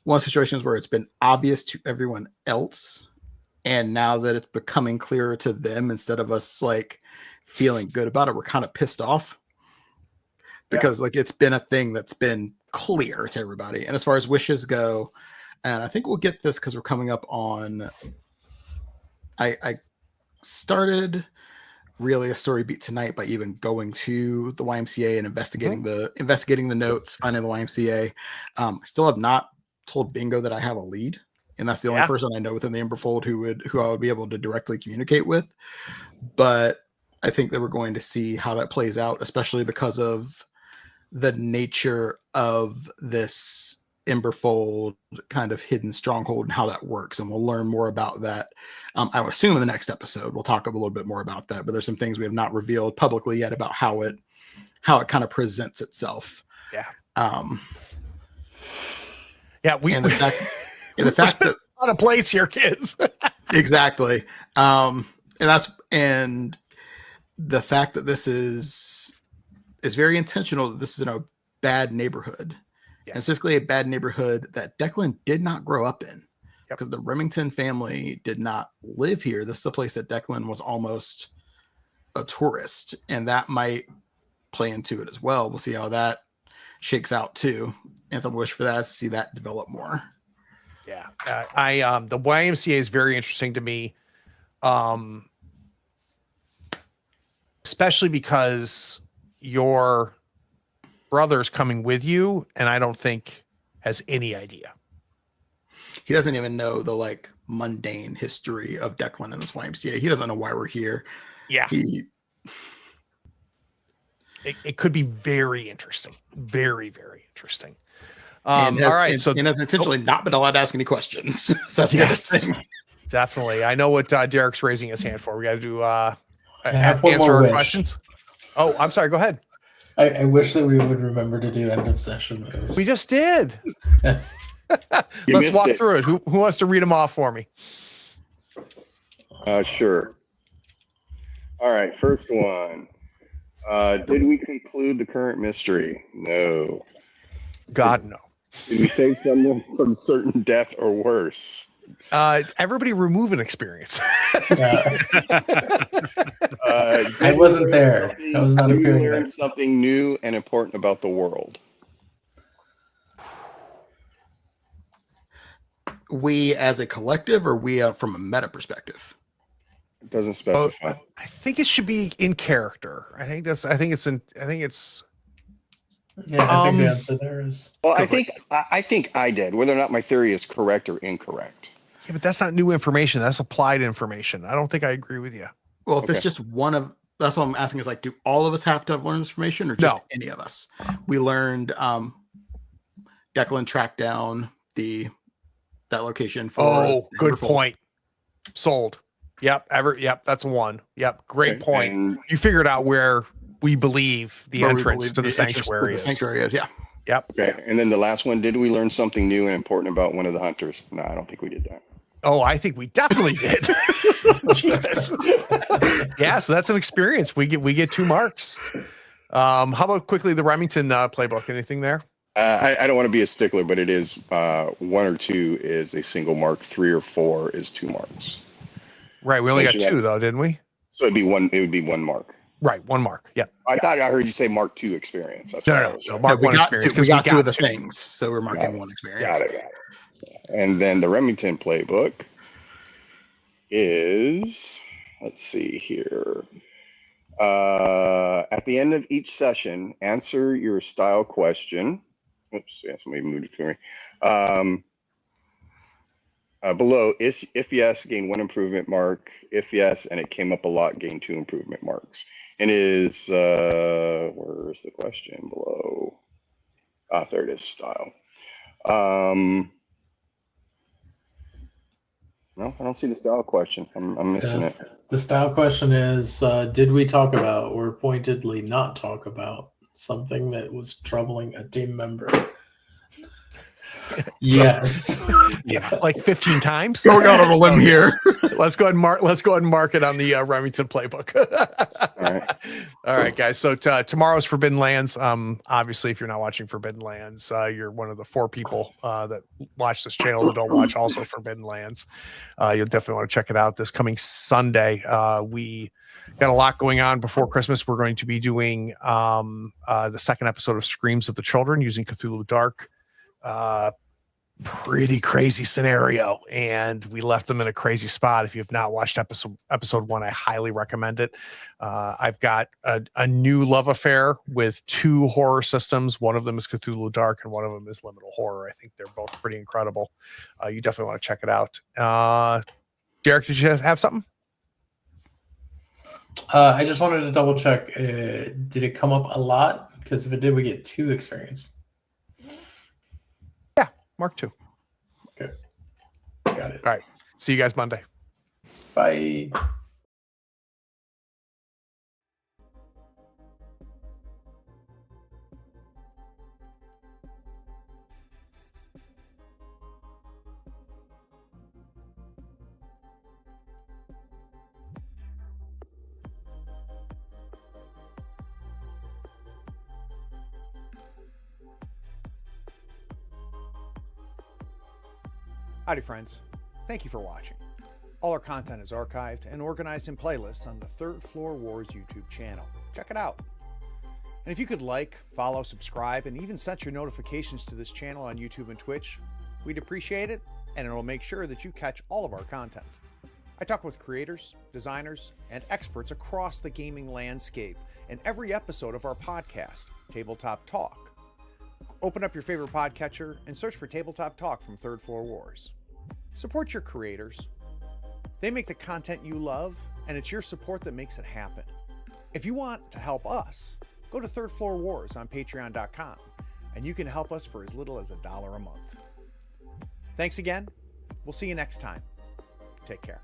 one of the situations where it's been obvious to everyone else, and now that it's becoming clearer to them, instead of us like feeling good about it, we're kind of pissed off, because like it's been a thing that's been clear to everybody. And as far as wishes go, and I think we'll get this because we're coming up on. I started really a story beat tonight by even going to the YMCA and investigating the notes, finding the YMCA. I still have not told Bingo that I have a lead, and that's the only person I know within the Emberfold who I would be able to directly communicate with. But I think that we're going to see how that plays out, especially because of the nature of this Emberfold kind of hidden stronghold and how that works, and we'll learn more about that. I would assume in the next episode we'll talk a little bit more about that, but there's some things we have not revealed publicly yet about how it kind of presents itself. We and the fact that a lot of plates here, kids. Exactly. And the fact that this is very intentional, that this is in a bad neighborhood. And specifically a bad neighborhood that Declan did not grow up in, because the Remington family did not live here. This is a place that Declan was almost a tourist, and that might play into it as well. We'll see how that shakes out too. And so I wish for that is to see that develop more. The YMCA is very interesting to me, especially because your brother's coming with you, and I don't think has any idea. He doesn't even know the like mundane history of Declan and this YMCA. He doesn't know why we're here. It could be very interesting. Very, very interesting. And has intentionally not been allowed to ask any questions. So yes, definitely. I know what Derek's raising his hand for. We got to do answer our questions. Oh, I'm sorry. Go ahead. I wish that we would remember to do end of session moves. We just did. Let's walk through it. Who wants to read them off for me? Sure. All right. First one. Did we conclude the current mystery? No. God, no. Did we save someone from certain death or worse? Everybody remove an experience. I wasn't there. I was not appearing there. Learn something new and important about the world. We as a collective, or we from a meta perspective? It doesn't specify. I think it should be in character. I think it's. Yeah, I think the answer there is. Well, I think I did. Whether or not my theory is correct or incorrect. Yeah, but that's not new information. That's applied information. I don't think I agree with you. Well, if it's just one of, that's what I'm asking is like, do all of us have to have learned this information, or just any of us? We learned Declan tracked down that location for. Oh, good point. Sold. Yep. That's one. Yep. Great point. And you figured out where we believe the entrance to the sanctuary is. Yep. Okay. And then the last one, did we learn something new and important about one of the hunters? No, I don't think we did that. Oh, I think we definitely did. Jesus. Yeah, so that's an experience. We get 2 marks. How about quickly the Remington playbook? Anything there? I don't want to be a stickler, but it is 1 or 2 is a single mark. 3 or 4 is 2 marks. Right. We only got 2 though, didn't we? So it would be 1 mark. Right. 1 mark. Yep. I thought I heard you say mark 2 experience. That's no, mark 1 experience. We got 2 of the things, so we're marking 1 experience. Got it. And then the Remington playbook is, let's see here. At the end of each session, answer your style question. Oops, yeah, somebody moved it to me. Below, if yes, gain 1 improvement mark. If yes, and it came up a lot, gain 2 improvement marks. And is, where's the question below? There it is, style. No, I don't see the style question. I'm missing it. The style question is, did we talk about or pointedly not talk about something that was troubling a team member? Yes. Yeah, like 15 times. Going out on a limb here. Let's go ahead and mark it on the Remington playbook. All right, guys. So tomorrow's Forbidden Lands. Obviously, if you're not watching Forbidden Lands, you're one of the 4 people that watch this channel that don't watch also Forbidden Lands. You'll definitely want to check it out this coming Sunday. We got a lot going on before Christmas. We're going to be doing the second episode of Screams of the Children using Cthulhu Dark. Pretty crazy scenario, and we left them in a crazy spot. If you have not watched episode 1, I highly recommend it. I've got a new love affair with 2 horror systems. One of them is Cthulhu Dark and one of them is Liminal Horror. I think they're both pretty incredible. You definitely want to check it out. Derek, did you have something? I just wanted to double check. Did it come up a lot? Because if it did, we get 2 experience. Mark 2. Okay. Got it. All right. See you guys Monday. Bye. Howdy, friends. Thank you for watching. All our content is archived and organized in playlists on the Third Floor Wars YouTube channel. Check it out. And if you could like, follow, subscribe, and even set your notifications to this channel on YouTube and Twitch, we'd appreciate it, and it'll make sure that you catch all of our content. I talk with creators, designers, and experts across the gaming landscape in every episode of our podcast, Tabletop Talk. Open up your favorite podcatcher and search for Tabletop Talk from Third Floor Wars. Support your creators. They make the content you love, and it's your support that makes it happen. If you want to help us, go to Third Floor Wars on patreon.com, and you can help us for as little as $1 a month. Thanks again. We'll see you next time. Take care.